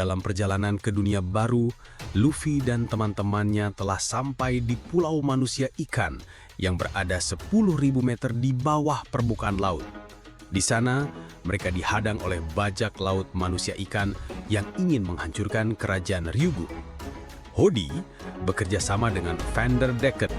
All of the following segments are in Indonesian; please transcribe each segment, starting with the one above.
Dalam perjalanan ke dunia baru, Luffy dan teman-temannya telah sampai di Pulau Manusia Ikan yang berada 10.000 meter di bawah permukaan laut. Di sana, mereka dihadang oleh bajak laut manusia ikan yang ingin menghancurkan kerajaan Ryugu. Hody bekerja sama dengan Vanderdecken.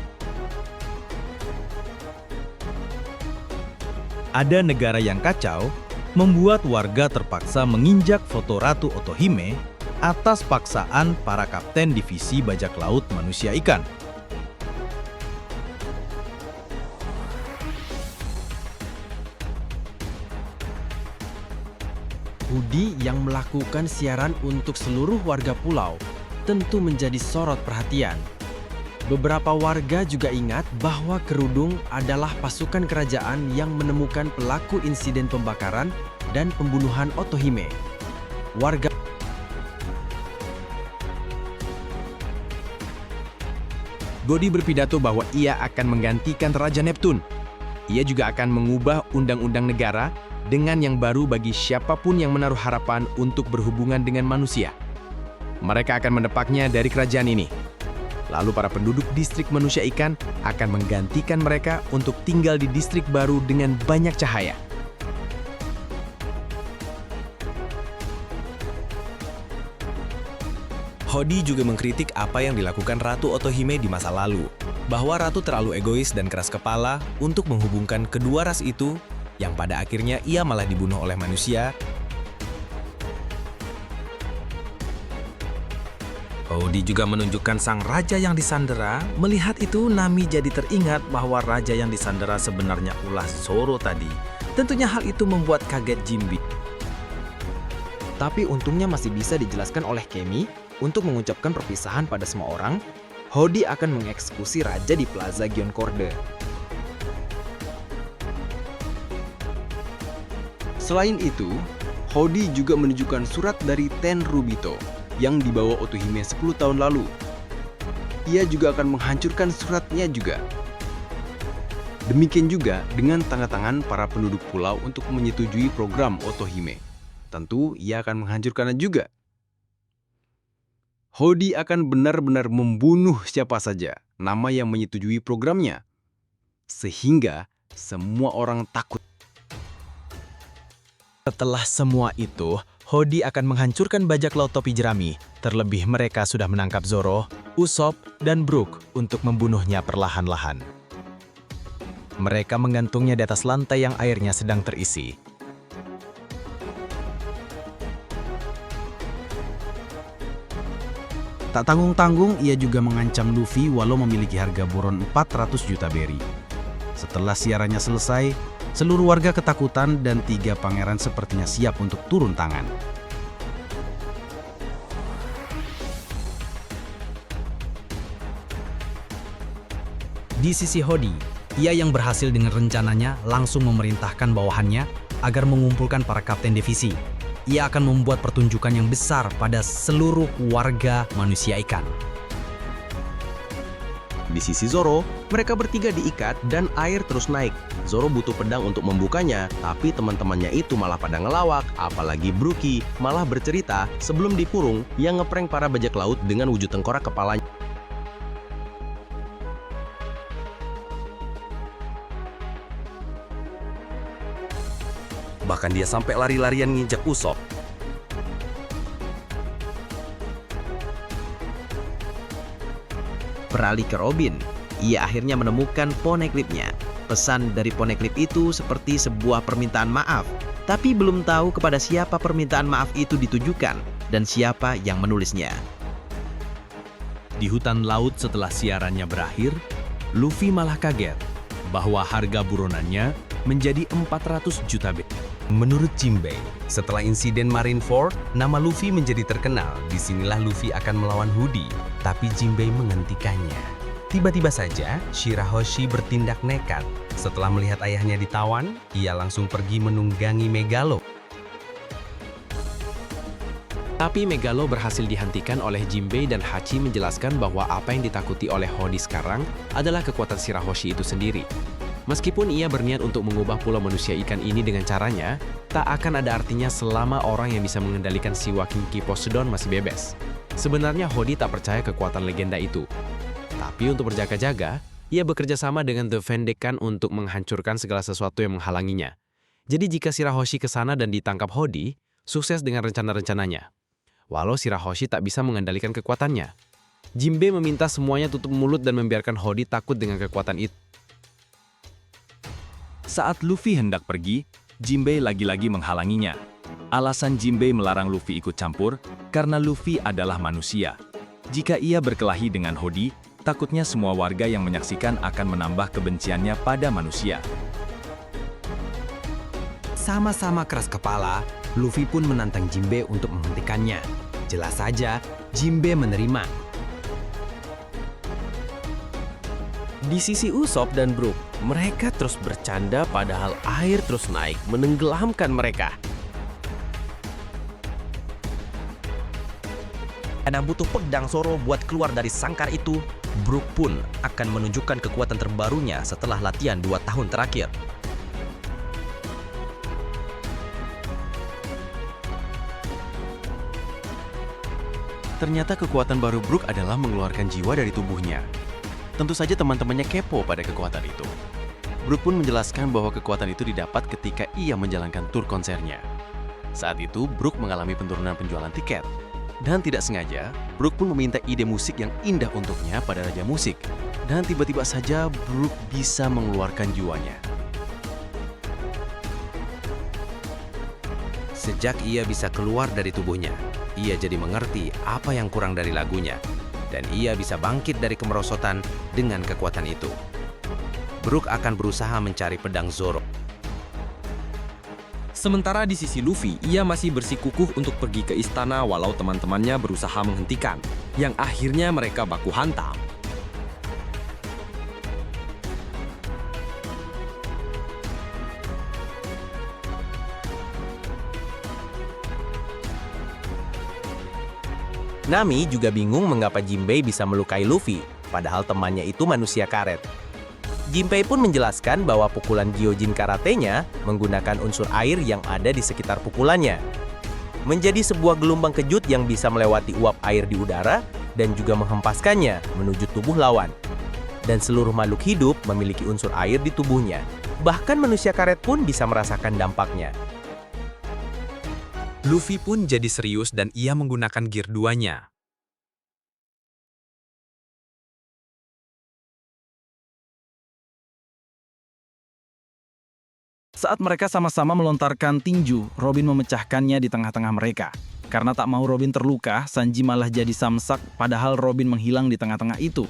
Ada negara yang kacau, membuat warga terpaksa menginjak foto Ratu Otohime atas paksaan para kapten divisi bajak laut manusia ikan. Hody yang melakukan siaran untuk seluruh warga pulau tentu menjadi sorot perhatian. Beberapa warga juga ingat bahwa Kerudung adalah pasukan kerajaan yang menemukan pelaku insiden pembakaran dan pembunuhan Otohime. Hody berpidato bahwa ia akan menggantikan Raja Neptune. Ia juga akan mengubah undang-undang negara dengan yang baru bagi siapapun yang menaruh harapan untuk berhubungan dengan manusia. Mereka akan menepaknya dari kerajaan ini. Lalu para penduduk distrik manusia ikan akan menggantikan mereka untuk tinggal di distrik baru dengan banyak cahaya. Hody juga mengkritik apa yang dilakukan Ratu Otohime di masa lalu, bahwa Ratu terlalu egois dan keras kepala untuk menghubungkan kedua ras itu, yang pada akhirnya ia malah dibunuh oleh manusia. Hody juga menunjukkan sang raja yang disandera. Melihat itu, Nami jadi teringat bahwa raja yang disandera sebenarnya ulah Zoro tadi. Tentunya hal itu membuat kaget Jinbe. Tapi untungnya masih bisa dijelaskan oleh Kemi untuk mengucapkan perpisahan pada semua orang. Hody akan mengeksekusi raja di Plaza Gyonkorde. Selain itu, Hody juga menunjukkan surat dari Tenryubito yang dibawa Otohime 10 tahun lalu. Ia juga akan menghancurkan suratnya juga. Demikian juga dengan tanda tangan para penduduk pulau untuk menyetujui program Otohime. Tentu ia akan menghancurkannya juga. Hody akan benar-benar membunuh siapa saja nama yang menyetujui programnya. Sehingga semua orang takut. Setelah semua itu, Hody akan menghancurkan bajak laut topi jerami. Terlebih mereka sudah menangkap Zoro, Usopp, dan Brook untuk membunuhnya perlahan-lahan. Mereka menggantungnya di atas lantai yang airnya sedang terisi. Tak tanggung-tanggung, ia juga mengancam Luffy walau memiliki harga buron 400 juta beri. Setelah siarannya selesai, seluruh warga ketakutan dan 3 pangeran sepertinya siap untuk turun tangan. Di sisi Hody, ia yang berhasil dengan rencananya langsung memerintahkan bawahannya agar mengumpulkan para kapten divisi. Ia akan membuat pertunjukan yang besar pada seluruh warga manusia ikan. Di sisi Zoro, mereka bertiga diikat dan air terus naik. Zoro butuh pedang untuk membukanya, tapi teman-temannya itu malah pada ngelawak, apalagi Brookie malah bercerita sebelum dikurung yang ngeprank para bajak laut dengan wujud tengkorak kepalanya. Bahkan dia sampai lari-larian nginjak Usopp. Beralih ke Robin, ia akhirnya menemukan Poneglyph-nya. Pesan dari Poneglyph itu seperti sebuah permintaan maaf, tapi belum tahu kepada siapa permintaan maaf itu ditujukan dan siapa yang menulisnya. Di hutan laut setelah siarannya berakhir, Luffy malah kaget bahwa harga buronannya menjadi 400 juta beri. Menurut Jinbe, setelah insiden Marineford, nama Luffy menjadi terkenal. Disinilah Luffy akan melawan Hody, tapi Jinbe menghentikannya. Tiba-tiba saja, Shirahoshi bertindak nekat. Setelah melihat ayahnya ditawan, ia langsung pergi menunggangi Megalo. Tapi Megalo berhasil dihentikan oleh Jinbe dan Hachi menjelaskan bahwa apa yang ditakuti oleh Hody sekarang adalah kekuatan Shirahoshi itu sendiri. Meskipun ia berniat untuk mengubah pulau manusia ikan ini dengan caranya, tak akan ada artinya selama orang yang bisa mengendalikan si Walking Key Poseidon masih bebas. Sebenarnya Hody tak percaya kekuatan legenda itu. Tapi untuk berjaga-jaga, ia bekerja sama dengan The Vendekan untuk menghancurkan segala sesuatu yang menghalanginya. Jadi jika Shirahoshi ke sana dan ditangkap Hody, sukses dengan rencana-rencananya. Walau Shirahoshi tak bisa mengendalikan kekuatannya. Jinbei meminta semuanya tutup mulut dan membiarkan Hody takut dengan kekuatan itu. Saat Luffy hendak pergi, Jinbei lagi-lagi menghalanginya. Alasan Jinbei melarang Luffy ikut campur karena Luffy adalah manusia. Jika ia berkelahi dengan Hody, takutnya semua warga yang menyaksikan akan menambah kebenciannya pada manusia. Sama-sama keras kepala, Luffy pun menantang Jinbei untuk menghentikannya. Jelas saja, Jinbei menerima. Di sisi Usopp dan Brook, mereka terus bercanda padahal air terus naik menenggelamkan mereka. Karena butuh pedang Zoro buat keluar dari sangkar itu, Brook pun akan menunjukkan kekuatan terbarunya setelah latihan 2 tahun terakhir. Ternyata kekuatan baru Brook adalah mengeluarkan jiwa dari tubuhnya. Tentu saja teman-temannya kepo pada kekuatan itu. Brook pun menjelaskan bahwa kekuatan itu didapat ketika ia menjalankan tur konsernya. Saat itu, Brook mengalami penurunan penjualan tiket. Dan tidak sengaja, Brook pun meminta ide musik yang indah untuknya pada Raja Musik. Dan tiba-tiba saja Brook bisa mengeluarkan jiwanya. Sejak ia bisa keluar dari tubuhnya, ia jadi mengerti apa yang kurang dari lagunya. Dan ia bisa bangkit dari kemerosotan dengan kekuatan itu. Brook akan berusaha mencari pedang Zoro. Sementara di sisi Luffy, ia masih bersikukuh untuk pergi ke istana walau teman-temannya berusaha menghentikan, yang akhirnya mereka baku hantam. Nami juga bingung mengapa Jinbei bisa melukai Luffy, padahal temannya itu manusia karet. Jinbei pun menjelaskan bahwa pukulan Gyojin karatenya menggunakan unsur air yang ada di sekitar pukulannya. Menjadi sebuah gelombang kejut yang bisa melewati uap air di udara dan juga menghempaskannya menuju tubuh lawan. Dan seluruh makhluk hidup memiliki unsur air di tubuhnya. Bahkan manusia karet pun bisa merasakan dampaknya. Luffy pun jadi serius dan ia menggunakan gear 2-nya. Saat mereka sama-sama melontarkan tinju, Robin memecahkannya di tengah-tengah mereka. Karena tak mau Robin terluka, Sanji malah jadi samsak padahal Robin menghilang di tengah-tengah itu.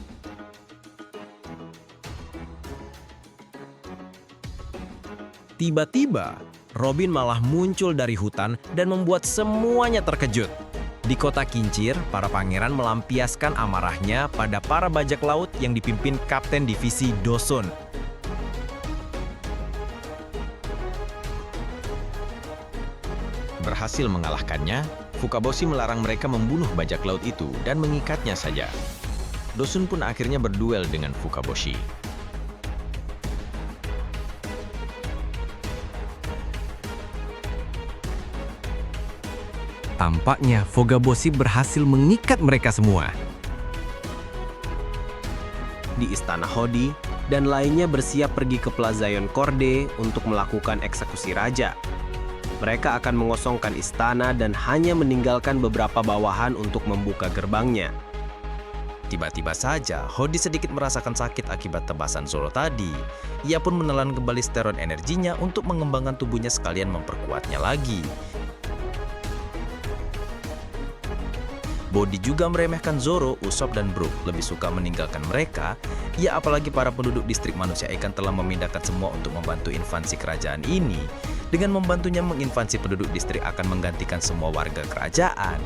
Tiba-tiba, Robin malah muncul dari hutan dan membuat semuanya terkejut. Di kota kincir, para pangeran melampiaskan amarahnya pada para bajak laut yang dipimpin Kapten Divisi Dosun. Berhasil mengalahkannya, Fukaboshi melarang mereka membunuh bajak laut itu dan mengikatnya saja. Dosun pun akhirnya berduel dengan Fukaboshi. Tampaknya Fukaboshi berhasil mengikat mereka semua. Di istana Hody, dan lainnya bersiap pergi ke Plazayon Korde untuk melakukan eksekusi raja. Mereka akan mengosongkan istana dan hanya meninggalkan beberapa bawahan untuk membuka gerbangnya. Tiba-tiba saja, Hody sedikit merasakan sakit akibat tebasan Zoro tadi. Ia pun menelan kembali steroid energinya untuk mengembangkan tubuhnya sekalian memperkuatnya lagi. Body juga meremehkan Zoro, Usopp, dan Brook, lebih suka meninggalkan mereka. Ya apalagi para penduduk distrik manusia ikan telah memindahkan semua untuk membantu invasi kerajaan ini. Dengan membantunya menginvasi penduduk distrik akan menggantikan semua warga kerajaan.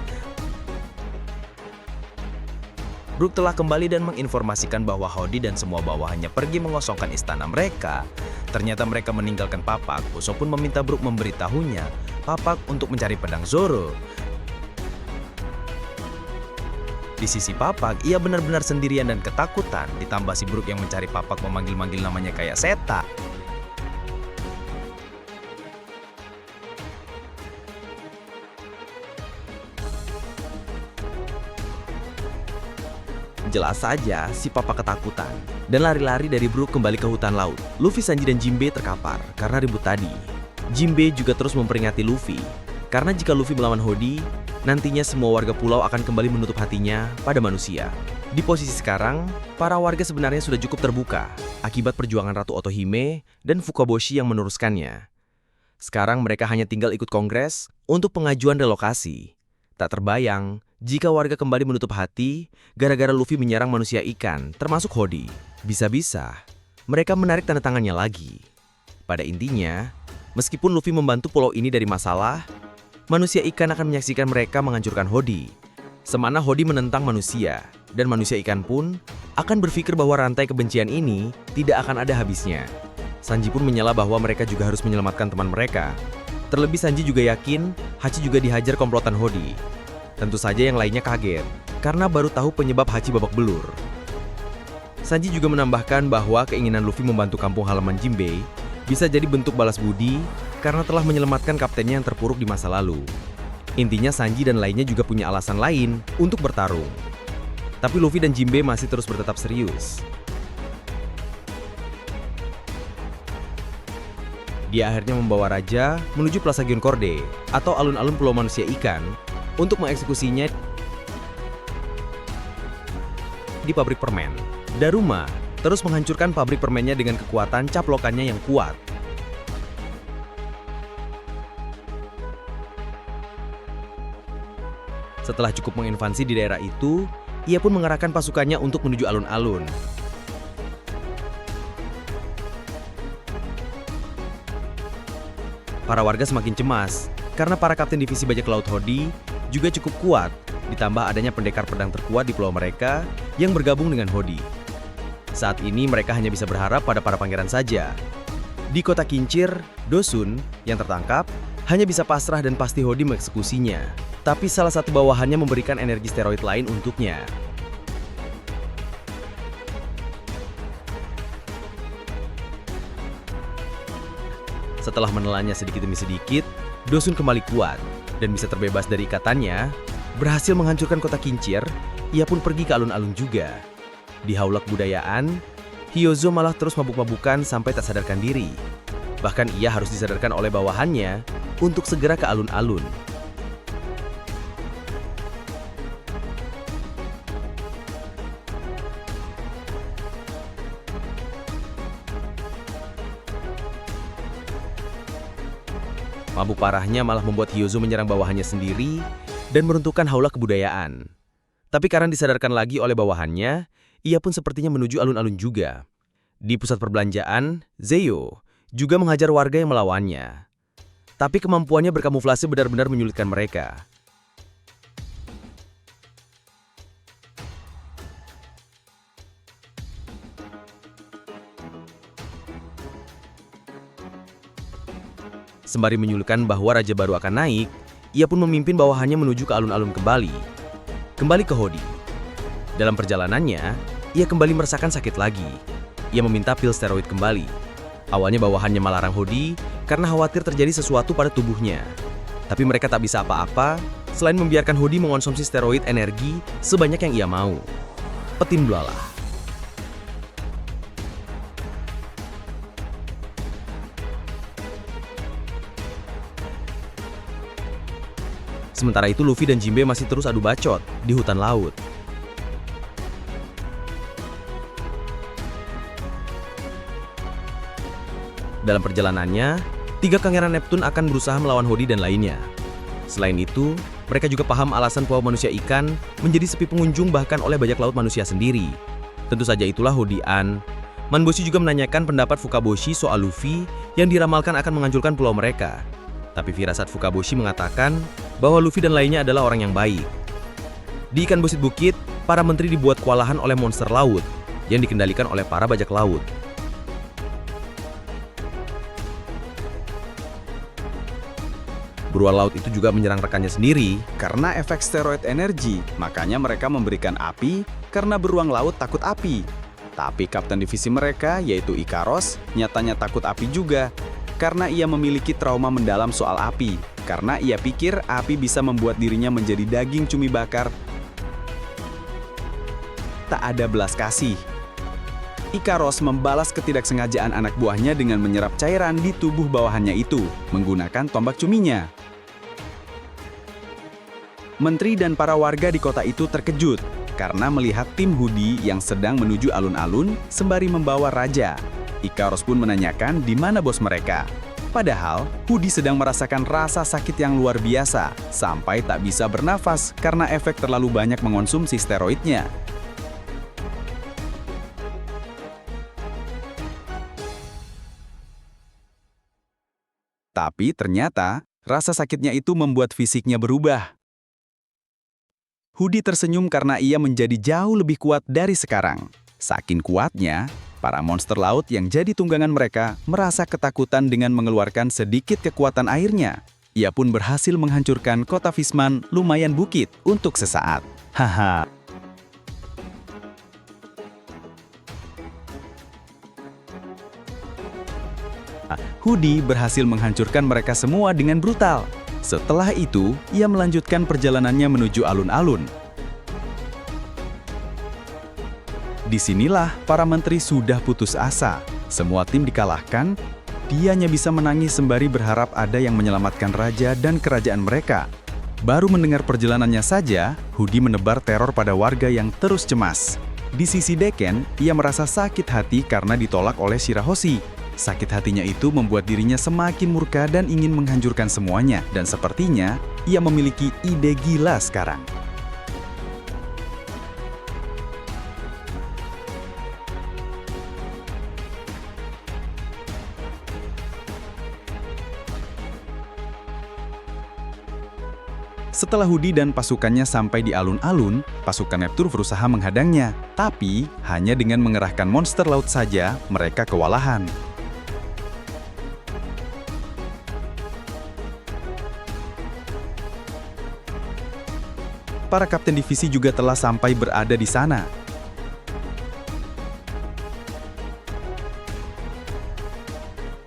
Brook telah kembali dan menginformasikan bahwa Hody dan semua bawahannya pergi mengosongkan istana mereka. Ternyata mereka meninggalkan Papak. Usopp pun meminta Brook memberitahunya Papak untuk mencari pedang Zoro. Di sisi Papak, ia benar-benar sendirian dan ketakutan, ditambah si Brook yang mencari Papak memanggil-manggil namanya kayak setan. Jelas saja si Papa ketakutan dan lari-lari dari Brook kembali ke hutan laut. Luffy, Sanji, dan Jinbe terkapar karena ribut tadi. Jinbe juga terus memperingati Luffy, karena jika Luffy melawan Hody, nantinya semua warga pulau akan kembali menutup hatinya pada manusia. Di posisi sekarang, para warga sebenarnya sudah cukup terbuka akibat perjuangan Ratu Otohime dan Fukaboshi yang meneruskannya. Sekarang mereka hanya tinggal ikut kongres untuk pengajuan relokasi. Tak terbayang jika warga kembali menutup hati gara-gara Luffy menyerang manusia ikan, termasuk Hody. Bisa-bisa mereka menarik tanda tangannya lagi. Pada intinya, meskipun Luffy membantu pulau ini dari masalah, manusia ikan akan menyaksikan mereka menghancurkan Hody. Semana Hody menentang manusia, dan manusia ikan pun akan berpikir bahwa rantai kebencian ini tidak akan ada habisnya. Sanji pun menyela bahwa mereka juga harus menyelamatkan teman mereka. Terlebih Sanji juga yakin Hachi juga dihajar komplotan Hody. Tentu saja yang lainnya kaget, karena baru tahu penyebab Hachi babak belur. Sanji juga menambahkan bahwa keinginan Luffy membantu kampung halaman Jinbe bisa jadi bentuk balas budi karena telah menyelamatkan kaptennya yang terpuruk di masa lalu. Intinya Sanji dan lainnya juga punya alasan lain untuk bertarung. Tapi Luffy dan Jinbe masih terus bertetap serius. Dia akhirnya membawa Raja menuju Plaza Gyonkorde atau alun-alun Pulau Manusia Ikan untuk mengeksekusinya di pabrik permen. Daruma terus menghancurkan pabrik permennya dengan kekuatan caplokannya yang kuat. Setelah cukup menginvasi di daerah itu, ia pun mengerahkan pasukannya untuk menuju alun-alun. Para warga semakin cemas karena para kapten divisi bajak laut Hody juga cukup kuat, ditambah adanya pendekar pedang terkuat di pulau mereka yang bergabung dengan Hody. Saat ini mereka hanya bisa berharap pada para pangeran saja. Di kota kincir, Dosun yang tertangkap hanya bisa pasrah dan pasti Hody mengeksekusinya. Tapi salah satu bawahannya memberikan energi steroid lain untuknya. Setelah menelannya sedikit demi sedikit, Dosun kembali kuat dan bisa terbebas dari ikatannya. Berhasil menghancurkan kota kincir, ia pun pergi ke alun-alun juga. Di haula kebudayaan, Hyozo malah terus mabuk-mabukan sampai tak sadarkan diri. Bahkan ia harus disadarkan oleh bawahannya untuk segera ke alun-alun. Mabuk parahnya malah membuat Hyozo menyerang bawahannya sendiri dan meruntuhkan haula kebudayaan. Tapi karena disadarkan lagi oleh bawahannya, ia pun sepertinya menuju alun-alun juga. Di pusat perbelanjaan, Zeyo juga menghajar warga yang melawannya. Tapi kemampuannya berkamuflase benar-benar menyulitkan mereka. Sembari menyulitkan bahwa raja baru akan naik, ia pun memimpin bawahannya menuju ke alun-alun kembali. Kembali ke Hody. Dalam perjalanannya, ia kembali merasakan sakit lagi. Ia meminta pil steroid kembali. Awalnya bawahannya melarang Hody karena khawatir terjadi sesuatu pada tubuhnya. Tapi mereka tak bisa apa-apa selain membiarkan Hody mengonsumsi steroid energi sebanyak yang ia mau. Petin belalah. Sementara itu Luffy dan Jinbe masih terus adu bacot di hutan laut. Dalam perjalanannya, 3 pangeran Neptune akan berusaha melawan Hody dan lainnya. Selain itu, mereka juga paham alasan Pulau Manusia Ikan menjadi sepi pengunjung bahkan oleh bajak laut manusia sendiri. Tentu saja itulah Hody-an. Manboshi juga menanyakan pendapat Fukaboshi soal Luffy yang diramalkan akan menghancurkan pulau mereka. Tapi firasat Fukaboshi mengatakan bahwa Luffy dan lainnya adalah orang yang baik. Di Ikan Bosit Bukit, para menteri dibuat kewalahan oleh monster laut yang dikendalikan oleh para bajak laut. Beruang laut itu juga menyerang rekannya sendiri. Karena efek steroid energi, makanya mereka memberikan api karena beruang laut takut api. Tapi kapten divisi mereka, yaitu Ikaros, nyatanya takut api juga. Karena ia memiliki trauma mendalam soal api. Karena ia pikir api bisa membuat dirinya menjadi daging cumi bakar. Tak ada belas kasih. Ikaros membalas ketidaksengajaan anak buahnya dengan menyerap cairan di tubuh bawahannya itu, menggunakan tombak cuminya. Menteri dan para warga di kota itu terkejut karena melihat tim Hudi yang sedang menuju alun-alun sembari membawa raja. Ikaros pun menanyakan di mana bos mereka. Padahal, Hudi sedang merasakan rasa sakit yang luar biasa, sampai tak bisa bernafas karena efek terlalu banyak mengonsumsi steroidnya. Tapi ternyata, rasa sakitnya itu membuat fisiknya berubah. Hudi tersenyum karena ia menjadi jauh lebih kuat dari sekarang. Saking kuatnya, para monster laut yang jadi tunggangan mereka merasa ketakutan dengan mengeluarkan sedikit kekuatan airnya. Ia pun berhasil menghancurkan kota Fishman lumayan bukit untuk sesaat. Haha. Hudi berhasil menghancurkan mereka semua dengan brutal. Setelah itu, ia melanjutkan perjalanannya menuju alun-alun. Disinilah para menteri sudah putus asa. Semua tim dikalahkan, dia hanya bisa menangis sembari berharap ada yang menyelamatkan raja dan kerajaan mereka. Baru mendengar perjalanannya saja, Hudi menebar teror pada warga yang terus cemas. Di sisi Deken, ia merasa sakit hati karena ditolak oleh Shirahoshi. Sakit hatinya itu membuat dirinya semakin murka dan ingin menghancurkan semuanya. Dan sepertinya, ia memiliki ide gila sekarang. Setelah Hudi dan pasukannya sampai di alun-alun, pasukan Neptune berusaha menghadangnya. Tapi, hanya dengan mengerahkan monster laut saja, mereka kewalahan. Para kapten divisi juga telah sampai berada di sana.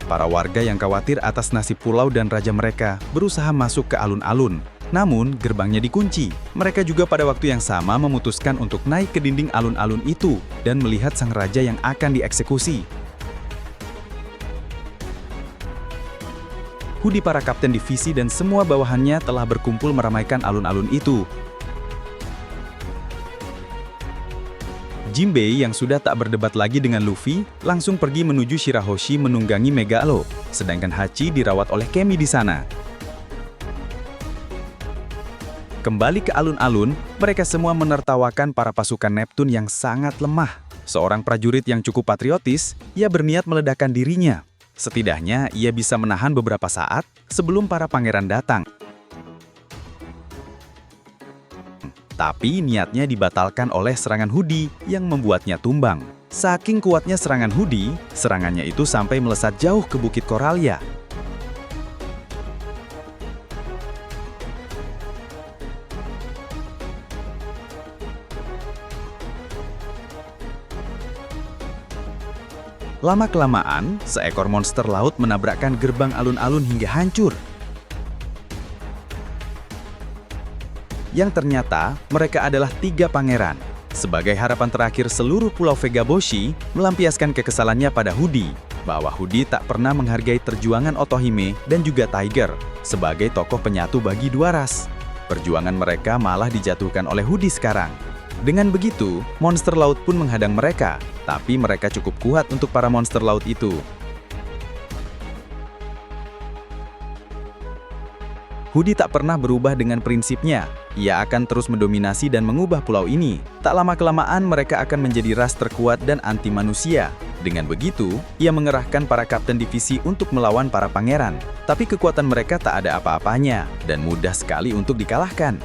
Para warga yang khawatir atas nasib pulau dan raja mereka berusaha masuk ke alun-alun. Namun, gerbangnya dikunci. Mereka juga pada waktu yang sama memutuskan untuk naik ke dinding alun-alun itu dan melihat sang raja yang akan dieksekusi. Hudi, para kapten divisi dan semua bawahannya telah berkumpul meramaikan alun-alun itu. Jinbei yang sudah tak berdebat lagi dengan Luffy, langsung pergi menuju Shirahoshi menunggangi Megalo, sedangkan Hachi dirawat oleh Kemi di sana. Kembali ke alun-alun, mereka semua menertawakan para pasukan Neptune yang sangat lemah. Seorang prajurit yang cukup patriotis, ia berniat meledakkan dirinya. Setidaknya, ia bisa menahan beberapa saat sebelum para pangeran datang. Tapi niatnya dibatalkan oleh serangan Hudi yang membuatnya tumbang. Saking kuatnya serangan Hudi, serangannya itu sampai melesat jauh ke Bukit Coralia. Lama-kelamaan, seekor monster laut menabrakkan gerbang alun-alun hingga hancur. Yang ternyata mereka adalah 3 pangeran. Sebagai harapan terakhir seluruh pulau Vegaboshi melampiaskan kekesalannya pada Hudi, bahwa Hudi tak pernah menghargai perjuangan Otohime dan juga Tiger sebagai tokoh penyatu bagi dua ras. Perjuangan mereka malah dijatuhkan oleh Hudi sekarang. Dengan begitu, monster laut pun menghadang mereka, tapi mereka cukup kuat untuk para monster laut itu. Hudi tak pernah berubah dengan prinsipnya. Ia akan terus mendominasi dan mengubah pulau ini. Tak lama-kelamaan mereka akan menjadi ras terkuat dan anti manusia. Dengan begitu, ia mengerahkan para kapten divisi untuk melawan para pangeran. Tapi kekuatan mereka tak ada apa-apanya dan mudah sekali untuk dikalahkan.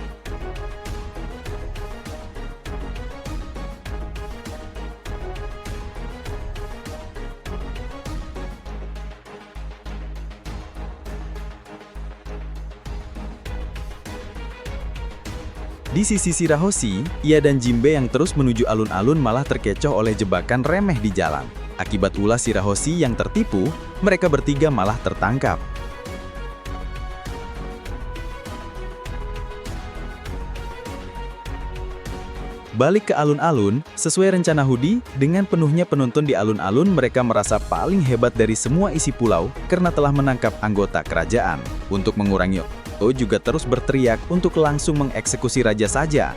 Di sisi Shirahoshi, ia dan Jinbei yang terus menuju alun-alun malah terkecoh oleh jebakan remeh di jalan. Akibat ulah Shirahoshi yang tertipu, mereka bertiga malah tertangkap. Balik ke alun-alun, sesuai rencana Hudi, dengan penuhnya penonton di alun-alun mereka merasa paling hebat dari semua isi pulau karena telah menangkap anggota kerajaan. Untuk mengurangi Otto juga terus berteriak untuk langsung mengeksekusi raja saja.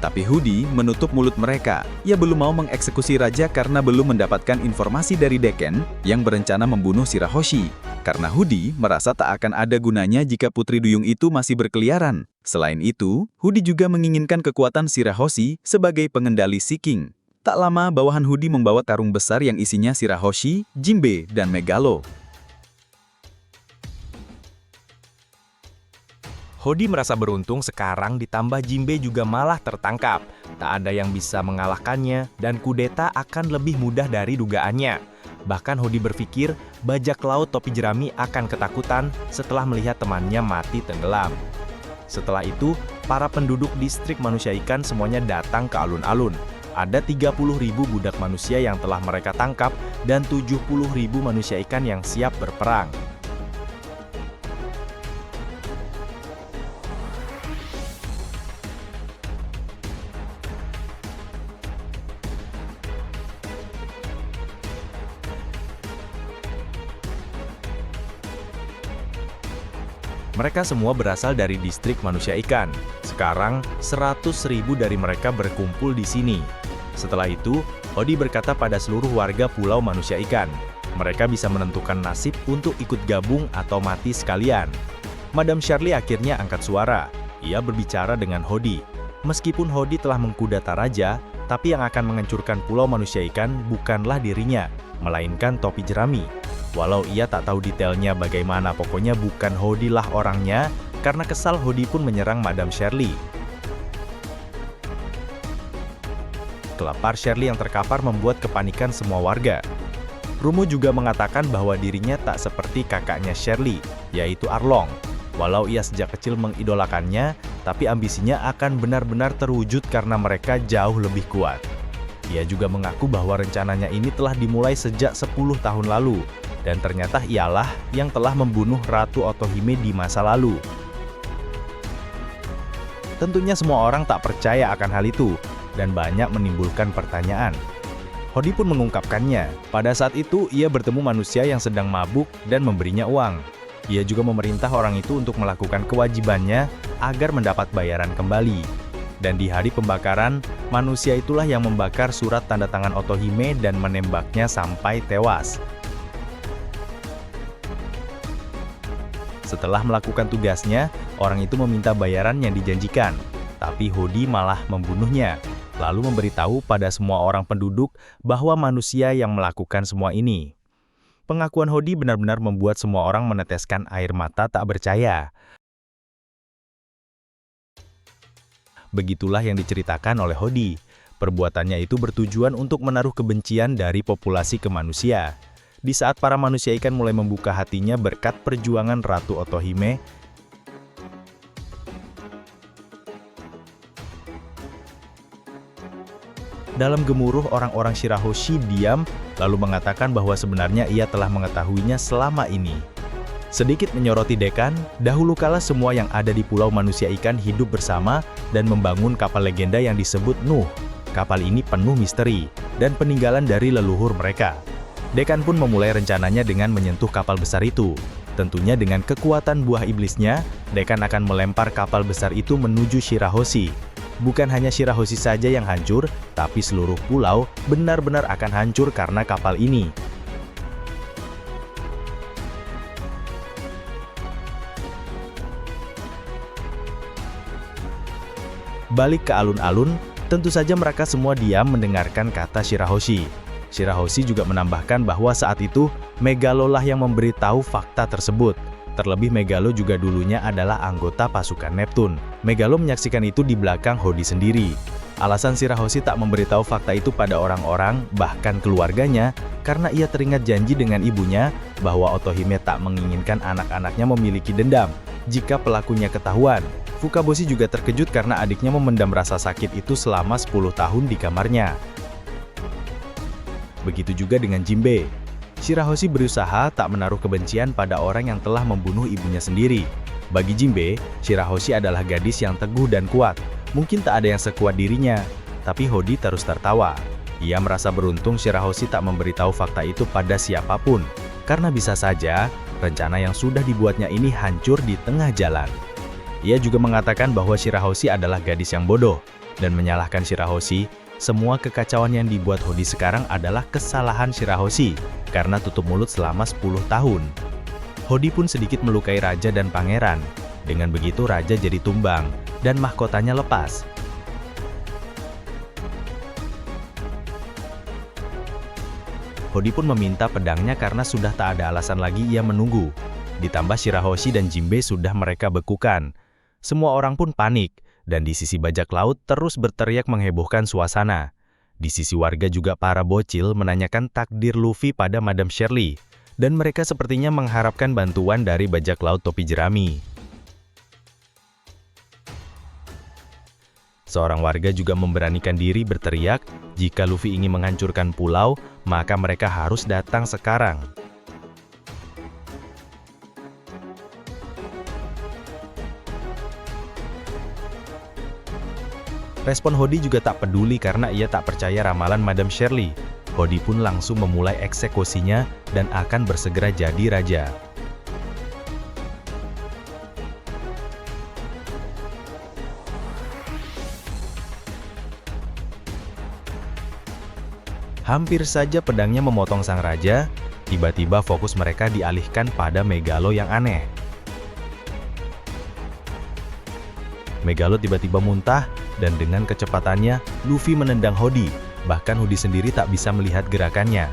Tapi Hudi menutup mulut mereka. Ia belum mau mengeksekusi raja karena belum mendapatkan informasi dari Deken yang berencana membunuh Shirahoshi. Karena Hudi merasa tak akan ada gunanya jika Putri Duyung itu masih berkeliaran. Selain itu, Hudi juga menginginkan kekuatan Shirahoshi sebagai pengendali Sea King. Tak lama, bawahan Hudi membawa karung besar yang isinya Shirahoshi, Jinbei, dan Megalo. Hodi merasa beruntung sekarang ditambah Jinbei juga malah tertangkap. Tak ada yang bisa mengalahkannya dan kudeta akan lebih mudah dari dugaannya. Bahkan Hodi berpikir bajak laut topi jerami akan ketakutan setelah melihat temannya mati tenggelam. Setelah itu, para penduduk distrik manusia ikan semuanya datang ke alun-alun. Ada 30.000 budak manusia yang telah mereka tangkap dan 70.000 manusia ikan yang siap berperang. Mereka semua berasal dari distrik manusia ikan. Sekarang, 100.000 dari mereka berkumpul di sini. Setelah itu, Hodi berkata pada seluruh warga pulau manusia ikan, mereka bisa menentukan nasib untuk ikut gabung atau mati sekalian. Madam Shirley akhirnya angkat suara. Ia berbicara dengan Hodi. Meskipun Hodi telah mengkudeta raja, tapi yang akan menghancurkan pulau manusia ikan bukanlah dirinya, melainkan topi jerami. Walau ia tak tahu detailnya bagaimana, pokoknya bukan Hodi lah orangnya. Karena kesal, Hodi pun menyerang Madam Shirley. Kelapar Shirley yang terkapar membuat kepanikan semua warga. Rumu juga mengatakan bahwa dirinya tak seperti kakaknya Shirley, yaitu Arlong. Walau ia sejak kecil mengidolakannya, tapi ambisinya akan benar-benar terwujud karena mereka jauh lebih kuat. Ia juga mengaku bahwa rencananya ini telah dimulai sejak 10 tahun lalu, dan ternyata ialah yang telah membunuh Ratu Otohime di masa lalu. Tentunya semua orang tak percaya akan hal itu, dan banyak menimbulkan pertanyaan. Hodi pun mengungkapkannya. Pada saat itu, ia bertemu manusia yang sedang mabuk dan memberinya uang. Ia juga memerintah orang itu untuk melakukan kewajibannya agar mendapat bayaran kembali. Dan di hari pembakaran, manusia itulah yang membakar surat tanda tangan Otohime dan menembaknya sampai tewas. Setelah melakukan tugasnya, orang itu meminta bayaran yang dijanjikan. Tapi Hodi malah membunuhnya, lalu memberitahu pada semua orang penduduk bahwa manusia yang melakukan semua ini. Pengakuan Hodi benar-benar membuat semua orang meneteskan air mata tak percaya. Begitulah yang diceritakan oleh Hodi. Perbuatannya itu bertujuan untuk menaruh kebencian dari populasi ke manusia. Di saat para manusia ikan mulai membuka hatinya berkat perjuangan Ratu Otohime, dalam gemuruh orang-orang Shirahoshi diam, lalu mengatakan bahwa sebenarnya ia telah mengetahuinya selama ini. Sedikit menyoroti Dekan, dahulu kala semua yang ada di pulau manusia ikan hidup bersama dan membangun kapal legenda yang disebut Nuh. Kapal ini penuh misteri dan peninggalan dari leluhur mereka. Dekan pun memulai rencananya dengan menyentuh kapal besar itu. Tentunya dengan kekuatan buah iblisnya, Dekan akan melempar kapal besar itu menuju Shirahoshi. Bukan hanya Shirahoshi saja yang hancur, tapi seluruh pulau benar-benar akan hancur karena kapal ini. Balik ke alun-alun, tentu saja mereka semua diam mendengarkan kata Shirahoshi. Shirahoshi juga menambahkan bahwa saat itu Megalo lah yang memberitahu fakta tersebut. Terlebih Megalo juga dulunya adalah anggota pasukan Neptune. Megalo menyaksikan itu di belakang Hodi sendiri. Alasan Shirahoshi tak memberitahu fakta itu pada orang-orang, bahkan keluarganya, karena ia teringat janji dengan ibunya bahwa Otohime tak menginginkan anak-anaknya memiliki dendam jika pelakunya ketahuan. Fukaboshi juga terkejut karena adiknya memendam rasa sakit itu selama 10 tahun di kamarnya. Begitu juga dengan Jinbei. Shirahoshi berusaha tak menaruh kebencian pada orang yang telah membunuh ibunya sendiri. Bagi Jinbei, Shirahoshi adalah gadis yang teguh dan kuat. Mungkin tak ada yang sekuat dirinya, tapi Hodi terus tertawa. Ia merasa beruntung Shirahoshi tak memberitahu fakta itu pada siapapun, karena bisa saja rencana yang sudah dibuatnya ini hancur di tengah jalan. Ia juga mengatakan bahwa Shirahoshi adalah gadis yang bodoh, dan menyalahkan Shirahoshi. Semua kekacauan yang dibuat Hodi sekarang adalah kesalahan Shirahoshi, karena tutup mulut selama 10 tahun. Hodi pun sedikit melukai raja dan pangeran. Dengan begitu raja jadi tumbang, dan mahkotanya lepas. Hodi pun meminta pedangnya karena sudah tak ada alasan lagi ia menunggu. Ditambah Shirahoshi dan Jinbei sudah mereka bekukan. Semua orang pun panik, dan di sisi bajak laut terus berteriak menghebohkan suasana. Di sisi warga juga para bocil menanyakan takdir Luffy pada Madam Shirley, dan mereka sepertinya mengharapkan bantuan dari bajak laut topi jerami. Seorang warga juga memberanikan diri berteriak, jika Luffy ingin menghancurkan pulau, maka mereka harus datang sekarang. Respon Hodi juga tak peduli karena ia tak percaya ramalan Madam Shirley. Hodi pun langsung memulai eksekusinya dan akan bersegera jadi raja. Hampir saja pedangnya memotong sang raja, tiba-tiba fokus mereka dialihkan pada Megalo yang aneh. Megalo tiba-tiba muntah, dan dengan kecepatannya, Luffy menendang Hodi, bahkan Hodi sendiri tak bisa melihat gerakannya.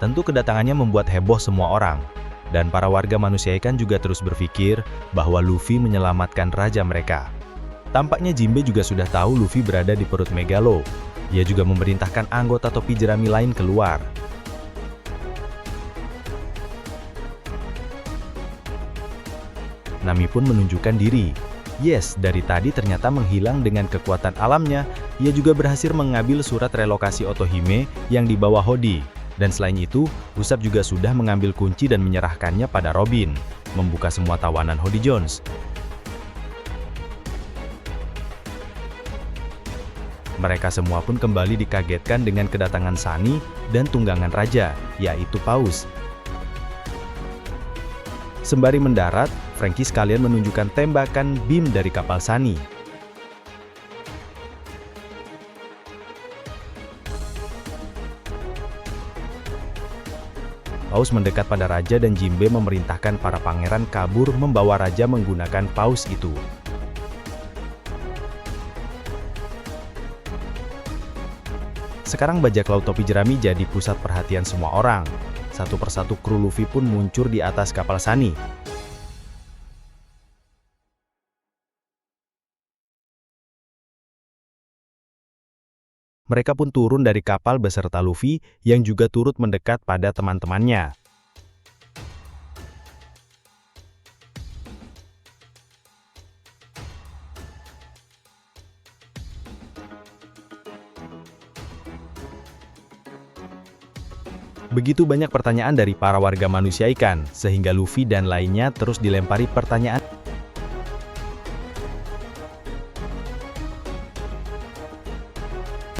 Tentu kedatangannya membuat heboh semua orang, dan para warga manusia ikan juga terus berpikir bahwa Luffy menyelamatkan raja mereka. Tampaknya Jinbei juga sudah tahu Luffy berada di perut Megalo. Ia juga memerintahkan anggota topi jerami lain keluar. Nami pun menunjukkan diri. Yes, dari tadi ternyata menghilang dengan kekuatan alamnya. Ia juga berhasil mengambil surat relokasi Otohime yang dibawa Hodi. Dan selain itu, Usopp juga sudah mengambil kunci dan menyerahkannya pada Robin, membuka semua tawanan Hodi Jones. Mereka semua pun kembali dikagetkan dengan kedatangan Sunny dan tunggangan raja, yaitu Paus. Sembari mendarat, Franky sekalian menunjukkan tembakan beam dari kapal Sunny. Paus mendekat pada raja dan Jinbei memerintahkan para pangeran kabur membawa raja menggunakan paus itu. Sekarang bajak laut topi jerami jadi pusat perhatian semua orang. Satu persatu kru Luffy pun muncul di atas kapal Sunny. Mereka pun turun dari kapal beserta Luffy yang juga turut mendekat pada teman-temannya. Begitu banyak pertanyaan dari para warga manusia ikan, sehingga Luffy dan lainnya terus dilempari pertanyaan.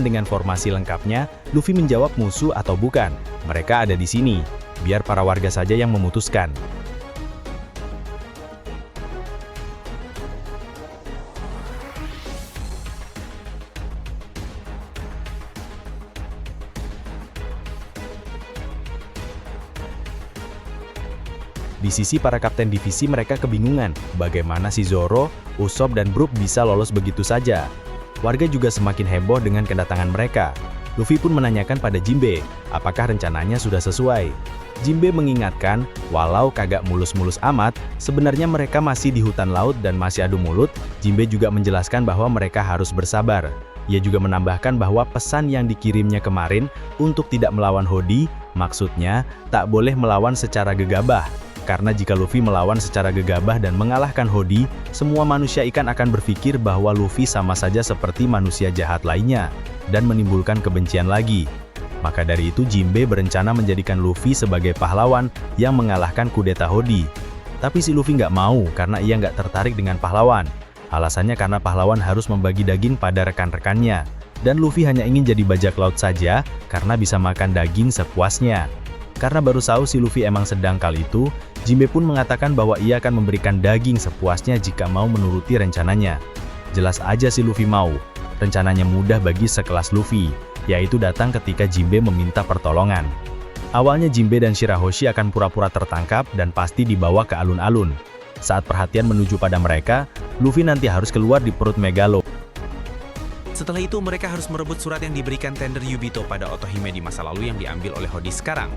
Dengan formasi lengkapnya, Luffy menjawab musuh atau bukan. Mereka ada di sini, biar para warga saja yang memutuskan. Di sisi para kapten divisi mereka kebingungan, bagaimana si Zoro, Usopp dan Brook bisa lolos begitu saja. Warga juga semakin heboh dengan kedatangan mereka. Luffy pun menanyakan pada Jinbe, apakah rencananya sudah sesuai. Jinbe mengingatkan, walau kagak mulus-mulus amat, sebenarnya mereka masih di hutan laut dan masih adu mulut. Jinbe juga menjelaskan bahwa mereka harus bersabar. Ia juga menambahkan bahwa pesan yang dikirimnya kemarin untuk tidak melawan Hody, maksudnya tak boleh melawan secara gegabah. Karena jika Luffy melawan secara gegabah dan mengalahkan Hody, semua manusia ikan akan berpikir bahwa Luffy sama saja seperti manusia jahat lainnya, dan menimbulkan kebencian lagi. Maka dari itu Jinbe berencana menjadikan Luffy sebagai pahlawan yang mengalahkan kudeta Hody. Tapi si Luffy nggak mau karena ia nggak tertarik dengan pahlawan. Alasannya karena pahlawan harus membagi daging pada rekan-rekannya. Dan Luffy hanya ingin jadi bajak laut saja karena bisa makan daging sepuasnya. Karena baru tahu si Luffy emang sedang kali itu, Jinbe pun mengatakan bahwa ia akan memberikan daging sepuasnya jika mau menuruti rencananya. Jelas aja si Luffy mau. Rencananya mudah bagi sekelas Luffy, yaitu datang ketika Jinbe meminta pertolongan. Awalnya Jinbe dan Shirahoshi akan pura-pura tertangkap dan pasti dibawa ke alun-alun. Saat perhatian menuju pada mereka, Luffy nanti harus keluar di perut Megalo. Setelah itu mereka harus merebut surat yang diberikan tender Yubito pada Otohime di masa lalu yang diambil oleh Hody sekarang.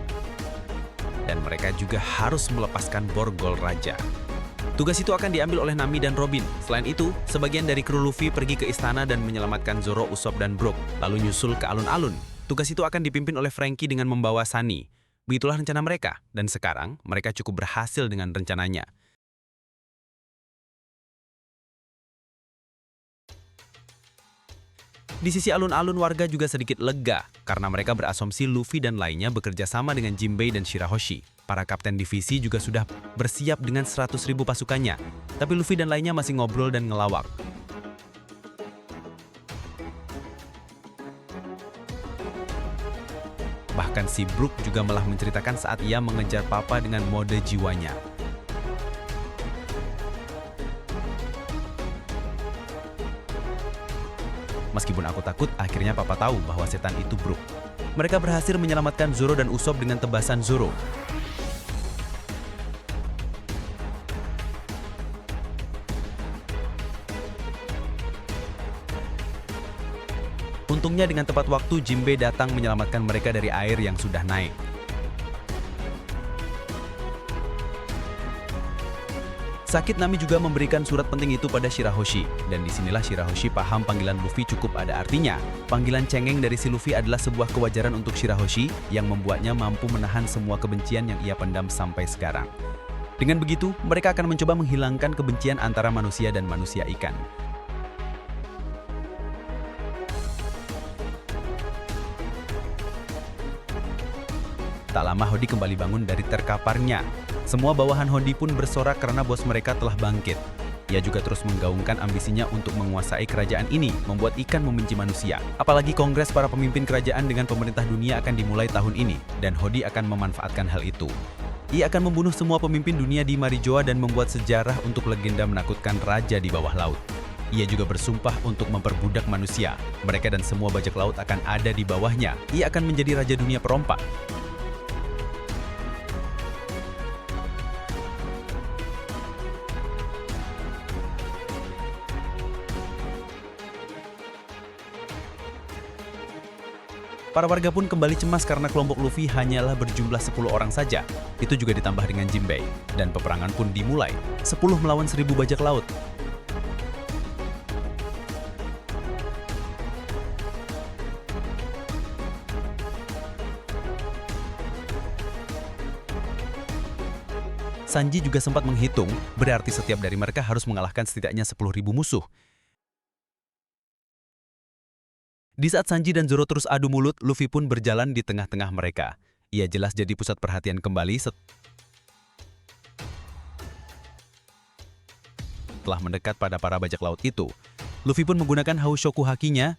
Dan mereka juga harus melepaskan borgol raja. Tugas itu akan diambil oleh Nami dan Robin. Selain itu, sebagian dari kru Luffy pergi ke istana dan menyelamatkan Zoro, Usopp, dan Brook, lalu nyusul ke alun-alun. Tugas itu akan dipimpin oleh Franky dengan membawa Sunny. Begitulah rencana mereka, dan sekarang mereka cukup berhasil dengan rencananya. Di sisi alun-alun warga juga sedikit lega, karena mereka berasumsi Luffy dan lainnya bekerja sama dengan Jinbe dan Shirahoshi. Para kapten divisi juga sudah bersiap dengan 100.000 pasukannya, tapi Luffy dan lainnya masih ngobrol dan ngelawak. Bahkan si Brook juga malah menceritakan saat ia mengejar Papa dengan mode jiwanya. Meskipun aku takut, akhirnya Papa tahu bahwa setan itu Brook. Mereka berhasil menyelamatkan Zoro dan Usopp dengan tebasan Zoro. Untungnya dengan tepat waktu Jinbe datang menyelamatkan mereka dari air yang sudah naik. Sakit Nami juga memberikan surat penting itu pada Shirahoshi, dan disinilah Shirahoshi paham panggilan Luffy cukup ada artinya. Panggilan cengeng dari si Luffy adalah sebuah kewajaran untuk Shirahoshi yang membuatnya mampu menahan semua kebencian yang ia pendam sampai sekarang. Dengan begitu, mereka akan mencoba menghilangkan kebencian antara manusia dan manusia ikan. Tak lama Hody kembali bangun dari terkaparnya. Semua bawahan Hody pun bersorak karena bos mereka telah bangkit. Ia juga terus menggaungkan ambisinya untuk menguasai kerajaan ini, membuat ikan membenci manusia. Apalagi kongres para pemimpin kerajaan dengan pemerintah dunia akan dimulai tahun ini, dan Hody akan memanfaatkan hal itu. Ia akan membunuh semua pemimpin dunia di Marijoa dan membuat sejarah untuk legenda menakutkan raja di bawah laut. Ia juga bersumpah untuk memperbudak manusia. Mereka dan semua bajak laut akan ada di bawahnya. Ia akan menjadi raja dunia perompak. Para warga pun kembali cemas karena kelompok Luffy hanyalah berjumlah 10 orang saja. Itu juga ditambah dengan Jinbe. Dan peperangan pun dimulai. 10 melawan 1000 bajak laut. Sanji juga sempat menghitung, berarti setiap dari mereka harus mengalahkan setidaknya 10.000 musuh. Di saat Sanji dan Zoro terus adu mulut, Luffy pun berjalan di tengah-tengah mereka. Ia jelas jadi pusat perhatian kembali setelah mendekat pada para bajak laut itu. Luffy pun menggunakan Haushoku Haki-nya.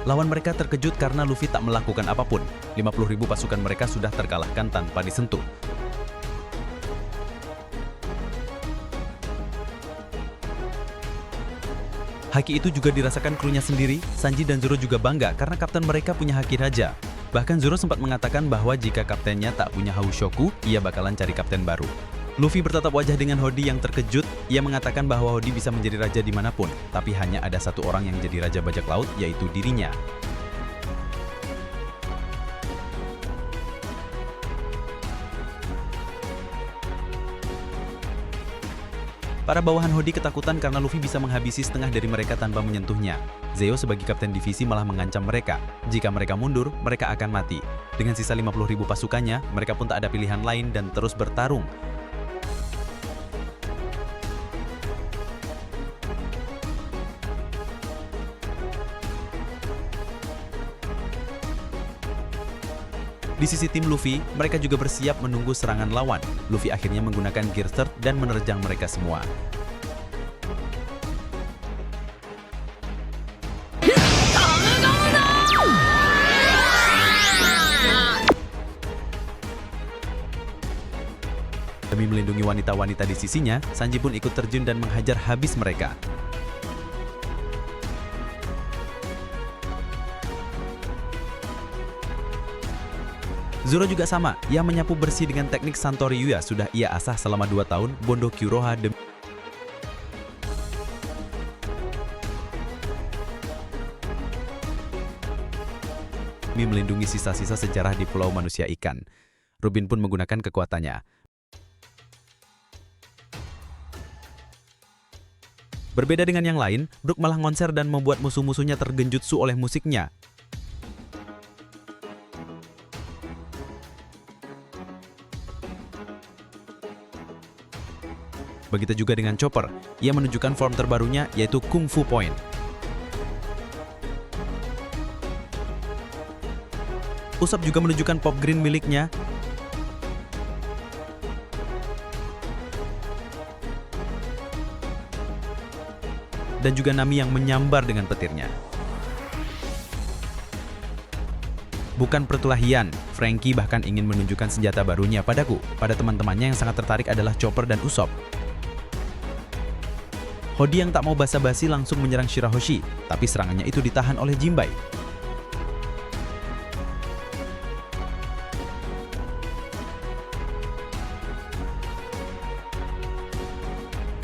Lawan mereka terkejut karena Luffy tak melakukan apapun. 50.000 pasukan mereka sudah terkalahkan tanpa disentuh. Haki itu juga dirasakan krunya sendiri. Sanji dan Zoro juga bangga karena kapten mereka punya haki raja. Bahkan Zoro sempat mengatakan bahwa jika kaptennya tak punya Haushoku, ia bakalan cari kapten baru. Luffy bertatap wajah dengan Hody yang terkejut. Ia mengatakan bahwa Hody bisa menjadi raja dimanapun, tapi hanya ada satu orang yang jadi raja bajak laut, yaitu dirinya. Para bawahan Hody ketakutan karena Luffy bisa menghabisi setengah dari mereka tanpa menyentuhnya. Zeo sebagai kapten divisi malah mengancam mereka. Jika mereka mundur, mereka akan mati. Dengan sisa 50.000 pasukannya, mereka pun tak ada pilihan lain dan terus bertarung. Di sisi tim Luffy, mereka juga bersiap menunggu serangan lawan. Luffy akhirnya menggunakan Gear Third dan menerjang mereka semua. Demi melindungi wanita-wanita di sisinya, Sanji pun ikut terjun dan menghajar habis mereka. Zoro juga sama, ia menyapu bersih dengan teknik Santori Yuya sudah ia asah selama 2 tahun, Bondo Kyuroha demi melindungi sisa-sisa sejarah di Pulau Manusia Ikan. Robin pun menggunakan kekuatannya. Berbeda dengan yang lain, Brook malah ngonser dan membuat musuh-musuhnya tergenjutsu oleh musiknya. Begitu juga dengan Chopper, ia menunjukkan form terbarunya yaitu Kung Fu Point. Usopp juga menunjukkan Pop Green miliknya. Dan juga Nami yang menyambar dengan petirnya. Bukan perkelahian, Franky bahkan ingin menunjukkan senjata barunya padaku. Pada teman-temannya yang sangat tertarik adalah Chopper dan Usopp. Hody yang tak mau basa-basi langsung menyerang Shirahoshi, tapi serangannya itu ditahan oleh Jinbei.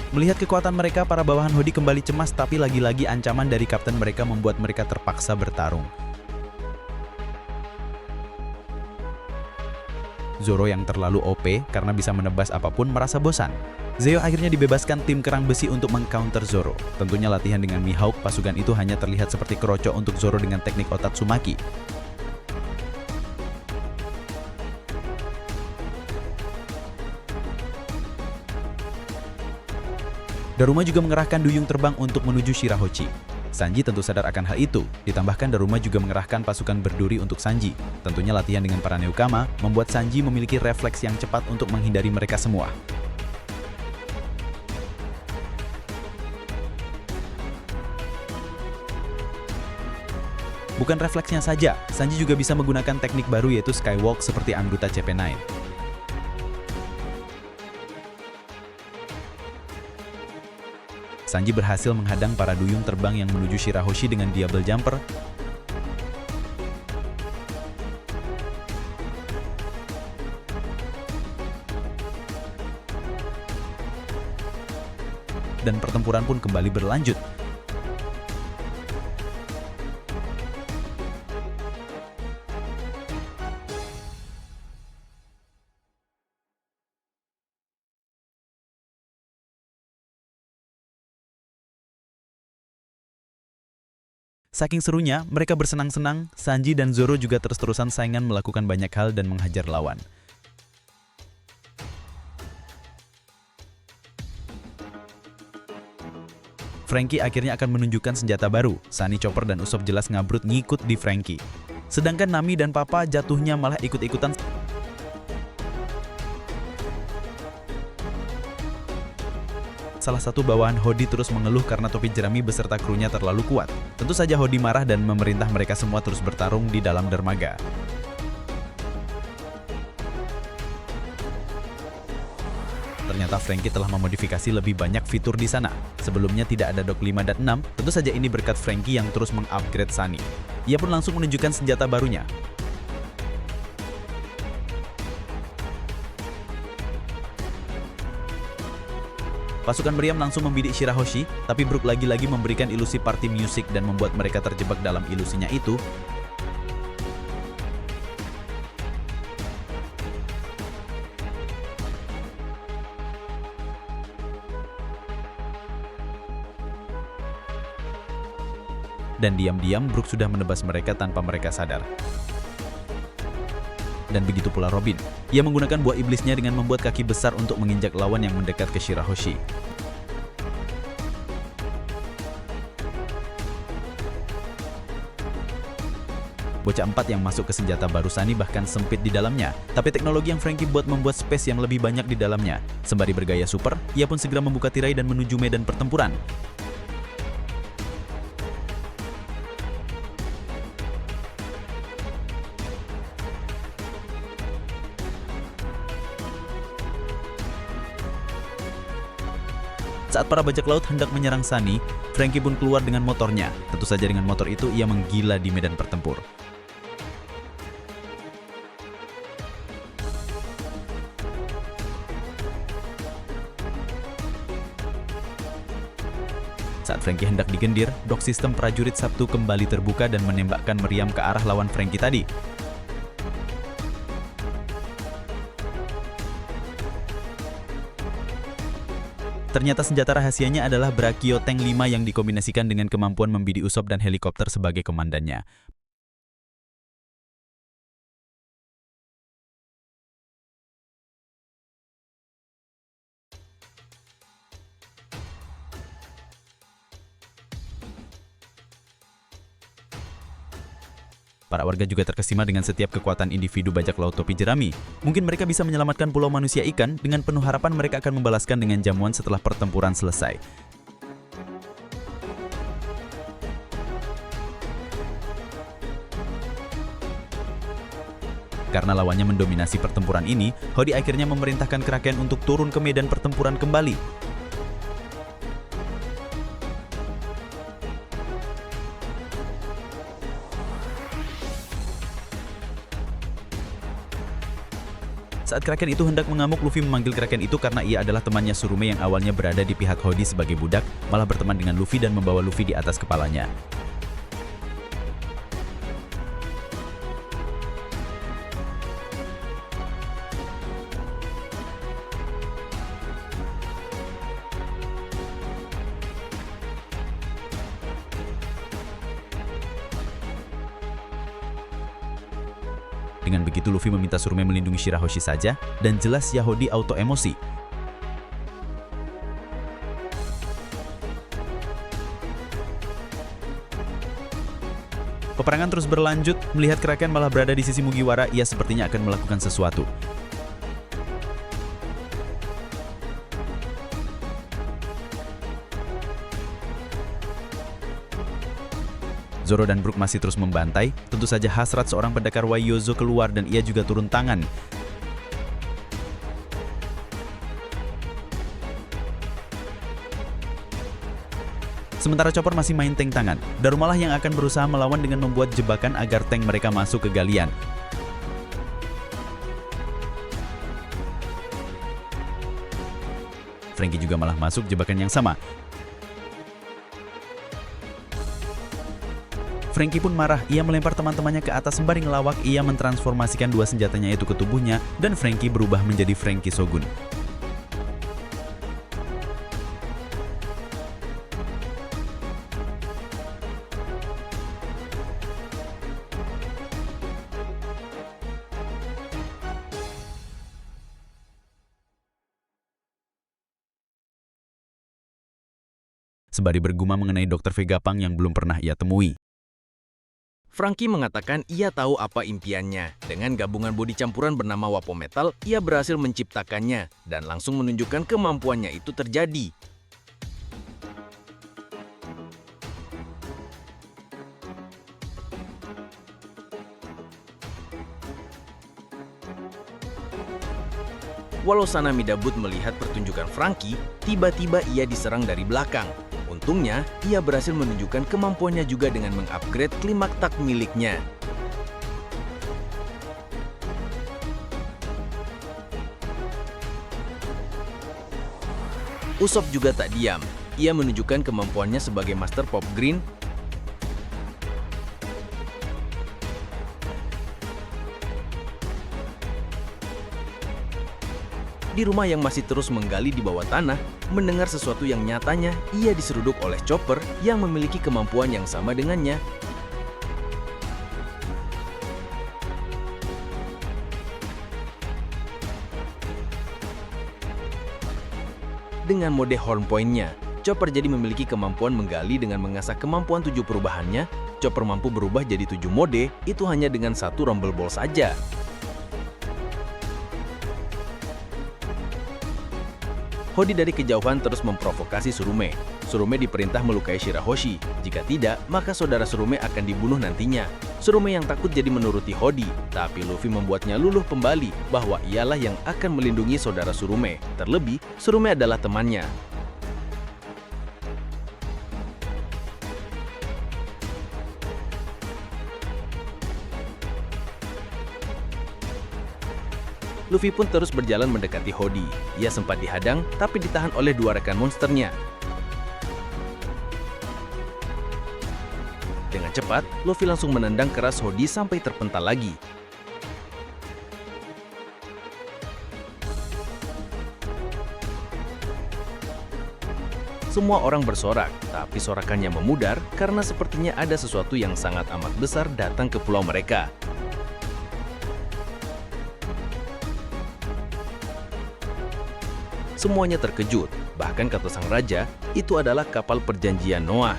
Melihat kekuatan mereka, para bawahan Hody kembali cemas, tapi lagi-lagi ancaman dari kapten mereka membuat mereka terpaksa bertarung. Zoro yang terlalu OP karena bisa menebas apapun merasa bosan. Zeo akhirnya dibebaskan tim kerang besi untuk mengcounter Zoro. Tentunya latihan dengan Mihawk, pasukan itu hanya terlihat seperti keroco untuk Zoro dengan teknik Otatsumaki. Daruma juga mengerahkan duyung terbang untuk menuju Shirahoshi. Sanji tentu sadar akan hal itu. Ditambahkan Daruma juga mengerahkan pasukan berduri untuk Sanji. Tentunya latihan dengan para Newkama membuat Sanji memiliki refleks yang cepat untuk menghindari mereka semua. Bukan refleksnya saja, Sanji juga bisa menggunakan teknik baru yaitu Skywalk seperti anggota CP9. Sanji berhasil menghadang para duyung terbang yang menuju Shirahoshi dengan Diable Jumper. Dan pertempuran pun kembali berlanjut. Saking serunya, mereka bersenang-senang, Sanji dan Zoro juga terus-terusan saingan melakukan banyak hal dan menghajar lawan. Franky akhirnya akan menunjukkan senjata baru. Sunny, Chopper, dan Usopp jelas ngabrut ngikut di Franky. Sedangkan Nami dan Papa jatuhnya malah ikut-ikutan. Salah satu bawahan Hody terus mengeluh karena topi jerami beserta krunya terlalu kuat. Tentu saja Hody marah dan memerintah mereka semua terus bertarung di dalam dermaga. Ternyata ternyata Frankie telah memodifikasi lebih banyak fitur di sana. Sebelumnya tidak ada dock 5 dan 6, tentu saja ini berkat Frankie yang terus mengupgrade Sunny. Ia pun langsung menunjukkan senjata barunya. Pasukan meriam langsung membidik Shirahoshi, tapi Brook lagi-lagi memberikan ilusi party music dan membuat mereka terjebak dalam ilusinya itu. Dan diam-diam Brook sudah menebas mereka tanpa mereka sadar. Dan begitu pula Robin. Ia menggunakan buah iblisnya dengan membuat kaki besar untuk menginjak lawan yang mendekat ke Shirahoshi. Bocah 4 yang masuk ke senjata baru Sunny bahkan sempit di dalamnya. Tapi teknologi yang Frankie buat membuat space yang lebih banyak di dalamnya. Sembari bergaya super, ia pun segera membuka tirai dan menuju medan pertempuran. Saat para bajak laut hendak menyerang Sunny, Frankie pun keluar dengan motornya. Tentu saja dengan motor itu ia menggila di medan pertempur. Saat Frankie hendak digendir, dock sistem prajurit Sabtu kembali terbuka dan menembakkan meriam ke arah lawan Frankie tadi. Ternyata senjata rahasianya adalah Brachio Tank 5 yang dikombinasikan dengan kemampuan membidik Usopp dan helikopter sebagai komandannya. Para warga juga terkesima dengan setiap kekuatan individu bajak laut topi jerami. Mungkin mereka bisa menyelamatkan pulau manusia ikan, dengan penuh harapan mereka akan membalaskan dengan jamuan setelah pertempuran selesai. Karena lawannya mendominasi pertempuran ini, Hody akhirnya memerintahkan Kraken untuk turun ke medan pertempuran kembali. Saat Kraken itu hendak mengamuk, Luffy memanggil Kraken itu karena ia adalah temannya Surume yang awalnya berada di pihak Hody sebagai budak, malah berteman dengan Luffy dan membawa Luffy di atas kepalanya. Dengan begitu Luffy meminta Surume melindungi Shirahoshi saja, dan jelas Hody auto emosi. Peperangan terus berlanjut, melihat Kraken malah berada di sisi Mugiwara, ia sepertinya akan melakukan sesuatu. Zoro dan Brook masih terus membantai, tentu saja hasrat seorang pendekar Waiyozo keluar dan ia juga turun tangan. Sementara Chopper masih main tank tangan, Darumalah yang akan berusaha melawan dengan membuat jebakan agar tank mereka masuk ke galian. Frankie juga malah masuk jebakan yang sama. Frankie pun marah, ia melempar teman-temannya ke atas sembari ngelawak, ia mentransformasikan dua senjatanya itu ke tubuhnya, dan Frankie berubah menjadi Frankie Shogun. Sembari bergumam mengenai Dr. Vegapunk yang belum pernah ia temui. Frankie mengatakan ia tahu apa impiannya. Dengan gabungan bodi campuran bernama Wapo Metal, ia berhasil menciptakannya dan langsung menunjukkan kemampuannya itu terjadi. Walau Sanami Dabut melihat pertunjukan Franky, tiba-tiba ia diserang dari belakang. Untungnya, ia berhasil menunjukkan kemampuannya juga dengan mengupgrade klimaktak miliknya. Usopp juga tak diam. Ia menunjukkan kemampuannya sebagai Master Pop Green. Di rumah yang masih terus menggali di bawah tanah, mendengar sesuatu yang nyatanya ia diseruduk oleh Chopper yang memiliki kemampuan yang sama dengannya. Dengan mode Horn Point-nya, Chopper jadi memiliki kemampuan menggali dengan mengasah kemampuan 7 perubahannya. Chopper mampu berubah jadi 7 mode, itu hanya dengan satu Rumble Ball saja. Hody dari kejauhan terus memprovokasi Surume. Surume diperintah melukai Shirahoshi. Jika tidak, maka saudara Surume akan dibunuh nantinya. Surume yang takut jadi menuruti Hody, tapi Luffy membuatnya luluh kembali bahwa ialah yang akan melindungi saudara Surume. Terlebih, Surume adalah temannya. Luffy pun terus berjalan mendekati Hody. Ia sempat dihadang, tapi ditahan oleh 2 rekan monsternya. Dengan cepat, Luffy langsung menendang keras Hody sampai terpental lagi. Semua orang bersorak, tapi sorakannya memudar karena sepertinya ada sesuatu yang sangat amat besar datang ke pulau mereka. Semuanya terkejut, bahkan kata sang raja, itu adalah kapal perjanjian Noah.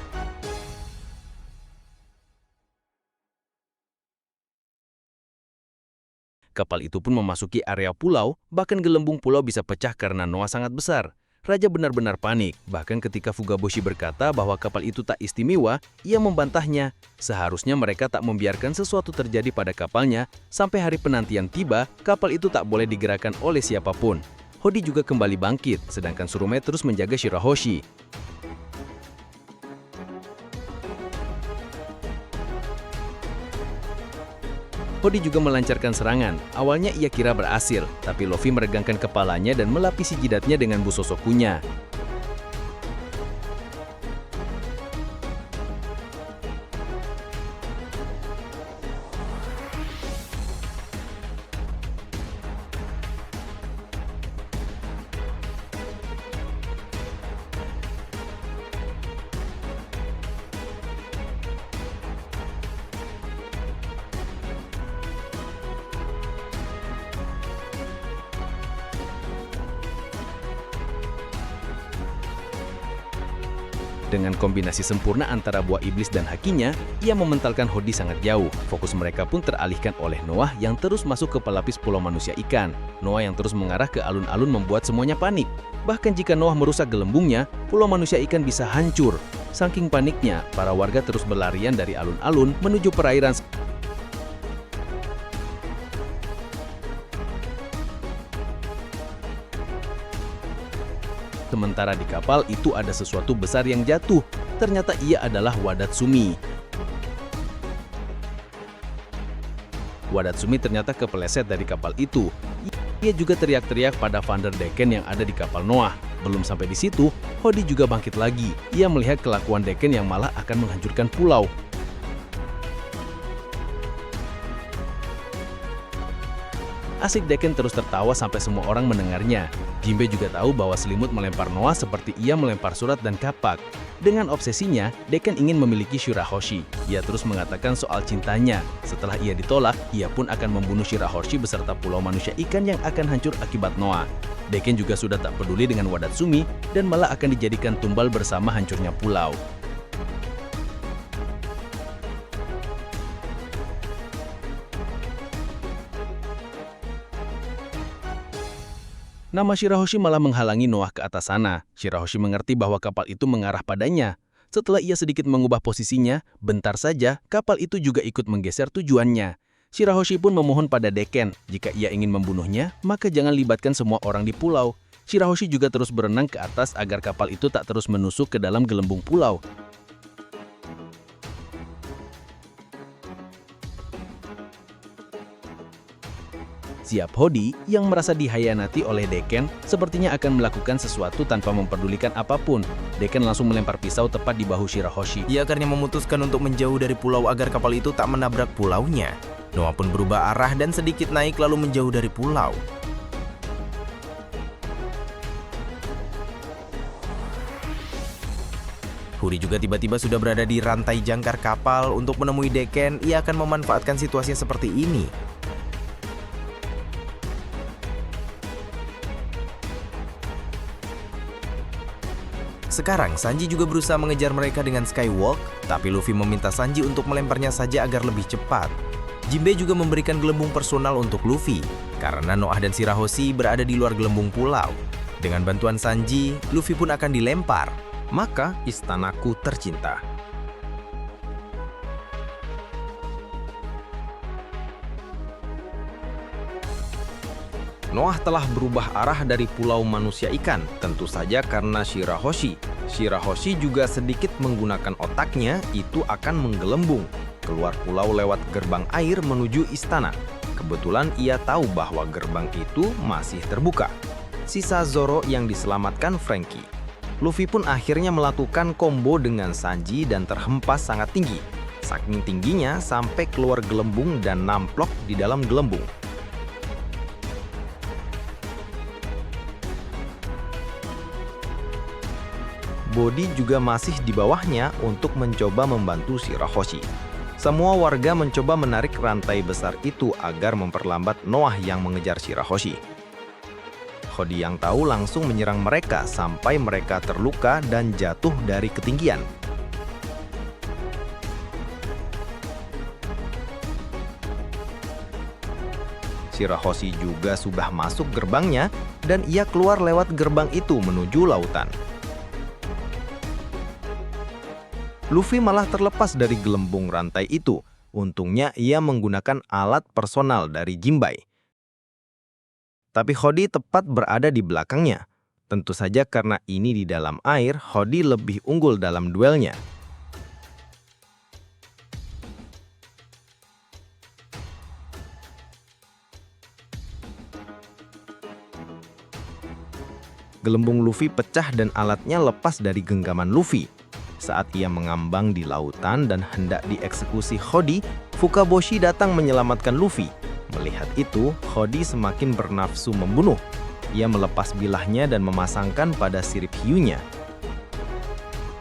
Kapal itu pun memasuki area pulau, bahkan gelembung pulau bisa pecah karena Noah sangat besar. Raja benar-benar panik, bahkan ketika Fugaboshi berkata bahwa kapal itu tak istimewa, ia membantahnya. Seharusnya mereka tak membiarkan sesuatu terjadi pada kapalnya, sampai hari penantian tiba, kapal itu tak boleh digerakkan oleh siapapun. Hody juga kembali bangkit, sedangkan Surume terus menjaga Shirahoshi. Hody juga melancarkan serangan. Awalnya ia kira berhasil, tapi Luffy meregangkan kepalanya dan melapisi jidatnya dengan Busosokunya. Dengan kombinasi sempurna antara buah iblis dan hakinya, ia mementalkan Hody sangat jauh. Fokus mereka pun teralihkan oleh Noah yang terus masuk ke pelapis pulau manusia ikan. Noah yang terus mengarah ke alun-alun membuat semuanya panik. Bahkan jika Noah merusak gelembungnya, pulau manusia ikan bisa hancur. Saking paniknya, para warga terus berlarian dari alun-alun menuju perairan. Sementara di kapal itu ada sesuatu besar yang jatuh. Ternyata ia adalah Wadatsumi. Wadatsumi ternyata kepeleset dari kapal itu. Ia juga teriak-teriak pada Vanderdecken yang ada di kapal Noah. Belum sampai di situ, Hody juga bangkit lagi. Ia melihat kelakuan Decken yang malah akan menghancurkan pulau. Asik Decken terus tertawa sampai semua orang mendengarnya. Jinbe juga tahu bahwa selimut melempar Noah seperti ia melempar surat dan kapak. Dengan obsesinya, Decken ingin memiliki Shirahoshi. Ia terus mengatakan soal cintanya. Setelah ia ditolak, ia pun akan membunuh Shirahoshi beserta pulau manusia ikan yang akan hancur akibat Noah. Decken juga sudah tak peduli dengan Wadatsumi dan malah akan dijadikan tumbal bersama hancurnya pulau. Nama Shirahoshi malah menghalangi Noah ke atas sana. Shirahoshi mengerti bahwa kapal itu mengarah padanya. Setelah ia sedikit mengubah posisinya, bentar saja kapal itu juga ikut menggeser tujuannya. Shirahoshi pun memohon pada Deken, jika ia ingin membunuhnya, maka jangan libatkan semua orang di pulau. Shirahoshi juga terus berenang ke atas agar kapal itu tak terus menusuk ke dalam gelembung pulau. Siap Hody yang merasa dihianati oleh Deken sepertinya akan melakukan sesuatu tanpa memperdulikan apapun. Deken langsung melempar pisau tepat di bahu Shirahoshi. Ia akhirnya memutuskan untuk menjauh dari pulau agar kapal itu tak menabrak pulaunya. Noah pun berubah arah dan sedikit naik lalu menjauh dari pulau. Hody juga tiba-tiba sudah berada di rantai jangkar kapal. Untuk menemui Deken, ia akan memanfaatkan situasi seperti ini. Sekarang, Sanji juga berusaha mengejar mereka dengan Skywalk, tapi Luffy meminta Sanji untuk melemparnya saja agar lebih cepat. Jinbei juga memberikan gelembung personal untuk Luffy, karena Noah dan Shirahoshi berada di luar gelembung pulau. Dengan bantuan Sanji, Luffy pun akan dilempar. Maka, istanaku tercinta. Noah telah berubah arah dari pulau manusia ikan, tentu saja karena Shirahoshi. Shirahoshi juga sedikit menggunakan otaknya, itu akan menggelembung keluar pulau lewat gerbang air menuju istana. Kebetulan ia tahu bahwa gerbang itu masih terbuka. Sisa Zoro yang diselamatkan Franky. Luffy pun akhirnya melakukan combo dengan Sanji dan terhempas sangat tinggi. Saking tingginya sampai keluar gelembung dan namplok di dalam gelembung. Body juga masih di bawahnya untuk mencoba membantu Shirahoshi. Semua warga mencoba menarik rantai besar itu agar memperlambat Noah yang mengejar Shirahoshi. Hody yang tahu langsung menyerang mereka sampai mereka terluka dan jatuh dari ketinggian. Shirahoshi juga sudah masuk gerbangnya dan ia keluar lewat gerbang itu menuju lautan. Luffy malah terlepas dari gelembung rantai itu. Untungnya ia menggunakan alat personal dari Jinbei. Tapi Hody tepat berada di belakangnya. Tentu saja karena ini di dalam air, Hody lebih unggul dalam duelnya. Gelembung Luffy pecah dan alatnya lepas dari genggaman Luffy. Saat ia mengambang di lautan dan hendak dieksekusi Hody, Fukaboshi datang menyelamatkan Luffy. Melihat itu, Hody semakin bernafsu membunuh. Ia melepas bilahnya dan memasangkan pada sirip hiunya.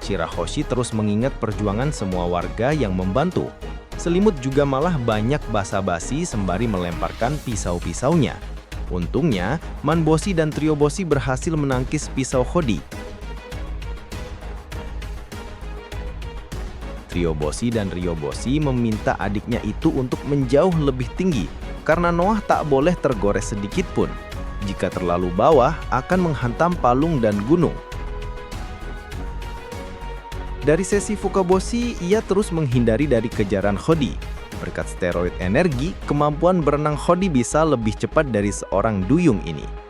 Shirahoshi terus mengingat perjuangan semua warga yang membantu. Selimut juga malah banyak basa-basi sembari melemparkan pisau-pisaunya. Untungnya, Manboshi dan Trioboshi berhasil menangkis pisau Hody. Trioboshi dan Ryoboshi meminta adiknya itu untuk menjauh lebih tinggi karena Noah tak boleh tergores sedikit pun. Jika terlalu bawah akan menghantam palung dan gunung. Dari sesi Fukaboshi, ia terus menghindari dari kejaran Hody. Berkat steroid energi, kemampuan berenang Hody bisa lebih cepat dari seorang duyung ini.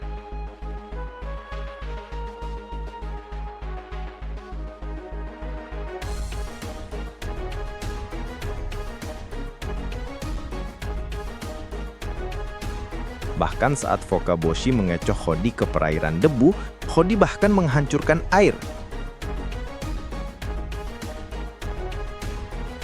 Bahkan saat Fukaboshi mengecoh Hody ke perairan debu, Hody bahkan menghancurkan air.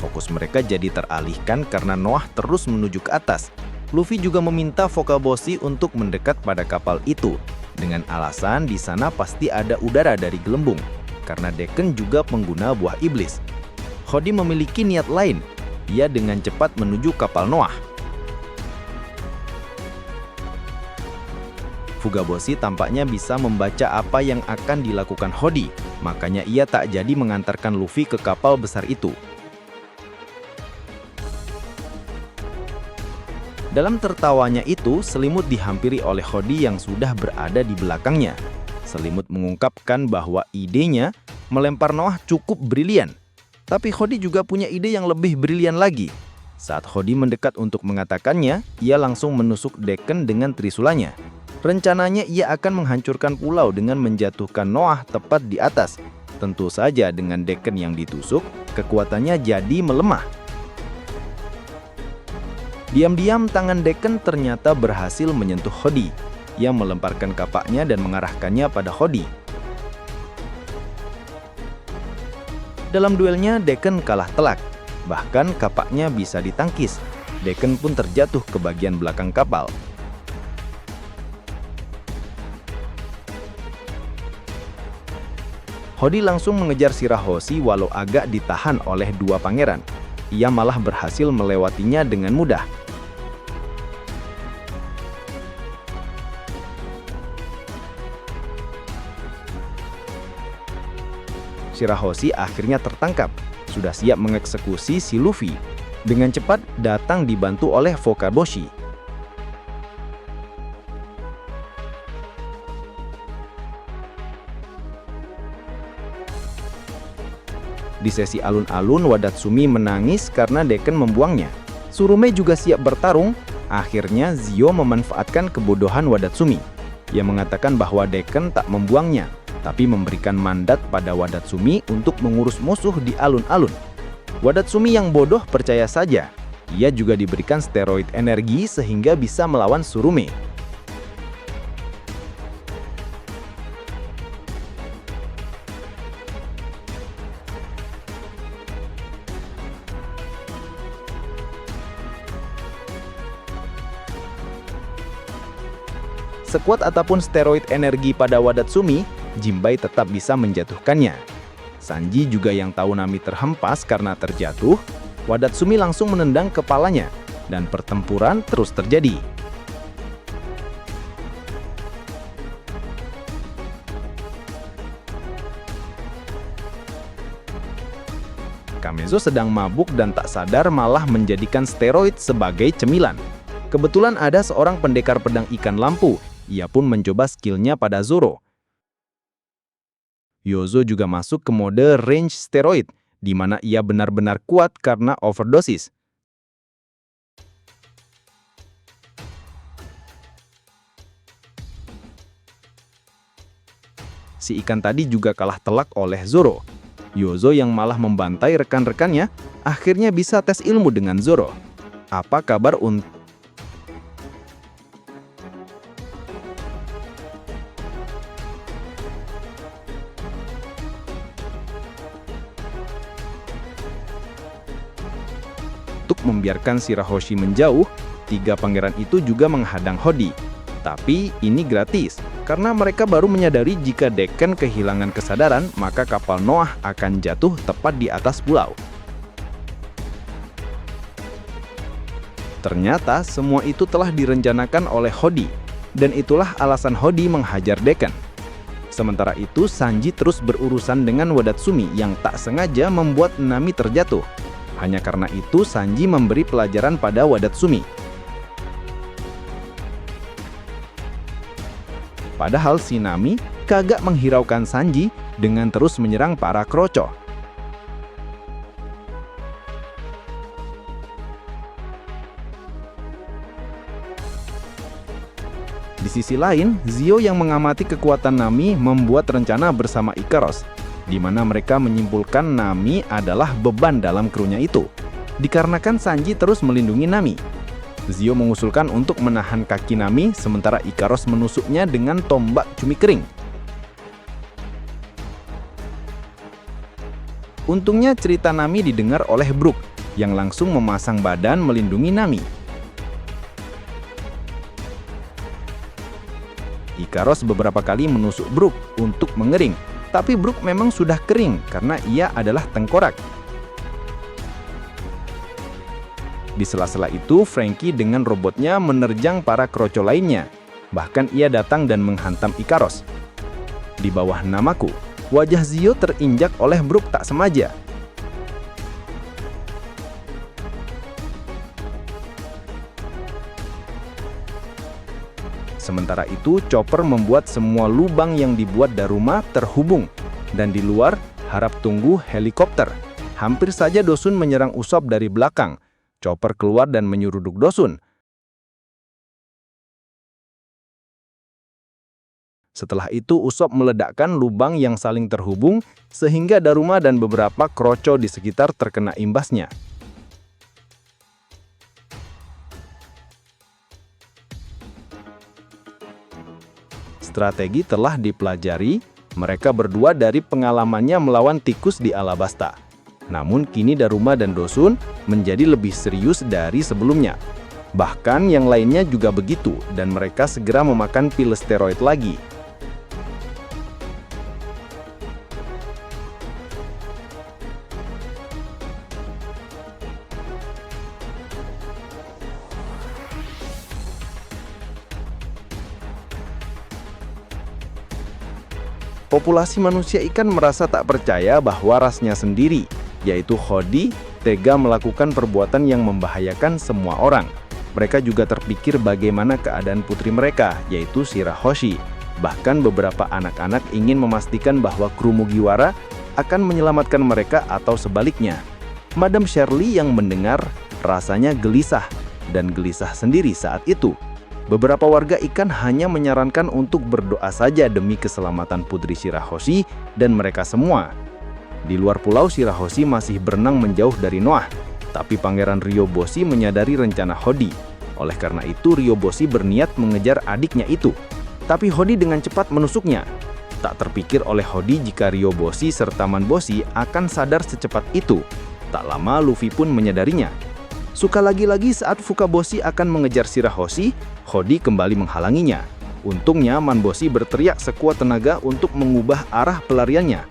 Fokus mereka jadi teralihkan karena Noah terus menuju ke atas. Luffy juga meminta Fukaboshi untuk mendekat pada kapal itu, dengan alasan di sana pasti ada udara dari gelembung, karena Deken juga pengguna buah iblis. Hody memiliki niat lain, ia dengan cepat menuju kapal Noah. Fukaboshi tampaknya bisa membaca apa yang akan dilakukan Hody, makanya ia tak jadi mengantarkan Luffy ke kapal besar itu. Dalam tertawanya itu, selimut dihampiri oleh Hody yang sudah berada di belakangnya. Selimut mengungkapkan bahwa idenya melempar Noah cukup brilian. Tapi Hody juga punya ide yang lebih brilian lagi. Saat Hody mendekat untuk mengatakannya, ia langsung menusuk Deacon dengan trisulanya. Rencananya ia akan menghancurkan pulau dengan menjatuhkan Noah tepat di atas. Tentu saja dengan Deacon yang ditusuk, kekuatannya jadi melemah. Diam-diam tangan Deacon ternyata berhasil menyentuh Hody. Ia melemparkan kapaknya dan mengarahkannya pada Hody. Dalam duelnya, Deacon kalah telak. Bahkan kapaknya bisa ditangkis. Deacon pun terjatuh ke bagian belakang kapal. Hody langsung mengejar Shirahoshi walau agak ditahan oleh dua pangeran. Ia malah berhasil melewatinya dengan mudah. Shirahoshi akhirnya tertangkap, sudah siap mengeksekusi si Luffy. Dengan cepat datang dibantu oleh Vokaboshi. Di sesi alun-alun, Wadatsumi menangis karena Deacon membuangnya. Tsurume juga siap bertarung. Akhirnya Zio memanfaatkan kebodohan Wadatsumi. Ia mengatakan bahwa Deacon tak membuangnya, tapi memberikan mandat pada Wadatsumi untuk mengurus musuh di alun-alun. Wadatsumi yang bodoh percaya saja. Ia juga diberikan steroid energi sehingga bisa melawan Tsurume. Sekuat apapun steroid energi pada Wadatsumi, Jinbei tetap bisa menjatuhkannya. Sanji juga yang tahu Nami terhempas karena terjatuh, Wadatsumi langsung menendang kepalanya, dan pertempuran terus terjadi. Kamezo sedang mabuk dan tak sadar malah menjadikan steroid sebagai cemilan. Kebetulan ada seorang pendekar pedang ikan lampu, ia pun mencoba skillnya pada Zoro. Yozo juga masuk ke mode range steroid, di mana ia benar-benar kuat karena overdosis. Si ikan tadi juga kalah telak oleh Zoro. Yozo yang malah membantai rekan-rekannya, akhirnya bisa tes ilmu dengan Zoro. Apa kabar untuk membiarkan Shirahoshi menjauh? Tiga pangeran itu juga menghadang Hody. Tapi ini gratis, karena mereka baru menyadari jika Deacon kehilangan kesadaran, maka kapal Noah akan jatuh tepat di atas pulau. Ternyata semua itu telah direncanakan oleh Hody, dan itulah alasan Hody menghajar Deacon. Sementara itu, Sanji terus berurusan dengan Wadatsumi yang tak sengaja membuat Nami terjatuh. Hanya karena itu, Sanji memberi pelajaran pada Wadatsumi. Padahal si Nami kagak menghiraukan Sanji dengan terus menyerang para kroco. Di sisi lain, Zio yang mengamati kekuatan Nami membuat rencana bersama Ikaros, di mana mereka menyimpulkan Nami adalah beban dalam krunya itu, dikarenakan Sanji terus melindungi Nami. Zio mengusulkan untuk menahan kaki Nami, sementara Ikaros menusuknya dengan tombak cumi kering. Untungnya cerita Nami didengar oleh Brook, yang langsung memasang badan melindungi Nami. Ikaros beberapa kali menusuk Brook untuk mengering, tapi Brook memang sudah kering karena ia adalah tengkorak. Di sela-sela itu, Franky dengan robotnya menerjang para kroco lainnya. Bahkan ia datang dan menghantam Ikaros. Di bawah namaku, wajah Zio terinjak oleh Brook tak sengaja. Sementara itu, Chopper membuat semua lubang yang dibuat Daruma terhubung. Dan di luar, harap tunggu helikopter. Hampir saja Dosun menyerang Usopp dari belakang. Chopper keluar dan menyeruduk Dosun. Setelah itu Usopp meledakkan lubang yang saling terhubung sehingga Daruma dan beberapa kroco di sekitar terkena imbasnya. Strategi telah dipelajari, mereka berdua dari pengalamannya melawan tikus di Alabasta. Namun kini Daruma dan Dosun menjadi lebih serius dari sebelumnya. Bahkan yang lainnya juga begitu dan mereka segera memakan pil steroid lagi. Populasi manusia ikan merasa tak percaya bahwa rasnya sendiri, yaitu Hody, tega melakukan perbuatan yang membahayakan semua orang. Mereka juga terpikir bagaimana keadaan putri mereka, yaitu Shirahoshi. Bahkan beberapa anak-anak ingin memastikan bahwa kru Mugiwara akan menyelamatkan mereka atau sebaliknya. Madam Shirley yang mendengar rasanya gelisah, dan gelisah sendiri saat itu. Beberapa warga ikan hanya menyarankan untuk berdoa saja demi keselamatan Putri Shirahoshi dan mereka semua. Di luar pulau, Shirahoshi masih berenang menjauh dari Noah, tapi Pangeran Ryoboshi menyadari rencana Hody. Oleh karena itu, Ryoboshi berniat mengejar adiknya itu. Tapi Hody dengan cepat menusuknya. Tak terpikir oleh Hody jika Ryoboshi serta Manboshi akan sadar secepat itu. Tak lama Luffy pun menyadarinya. Suka lagi-lagi saat Fukaboshi akan mengejar Shirahoshi, Hody kembali menghalanginya. Untungnya Manboshi berteriak sekuat tenaga untuk mengubah arah pelariannya.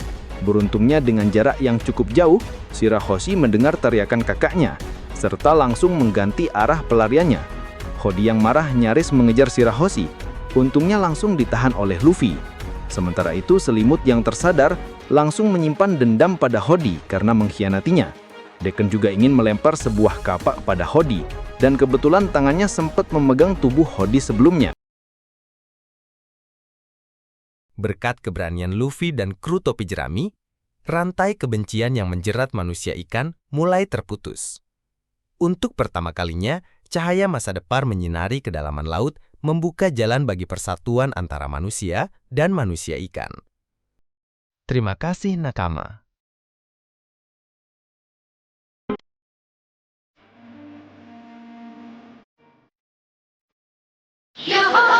Beruntungnya dengan jarak yang cukup jauh, Shirahoshi mendengar teriakan kakaknya, serta langsung mengganti arah pelariannya. Hody yang marah nyaris mengejar Shirahoshi. Untungnya langsung ditahan oleh Luffy. Sementara itu Selimut yang tersadar langsung menyimpan dendam pada Hody karena mengkhianatinya. Dekken juga ingin melempar sebuah kapak pada Hody, dan kebetulan tangannya sempat memegang tubuh Hody sebelumnya. Berkat keberanian Luffy dan kru topi jerami, rantai kebencian yang menjerat manusia ikan mulai terputus. Untuk pertama kalinya, cahaya masa depan menyinari kedalaman laut, membuka jalan bagi persatuan antara manusia dan manusia ikan. Terima kasih, nakama. Yo!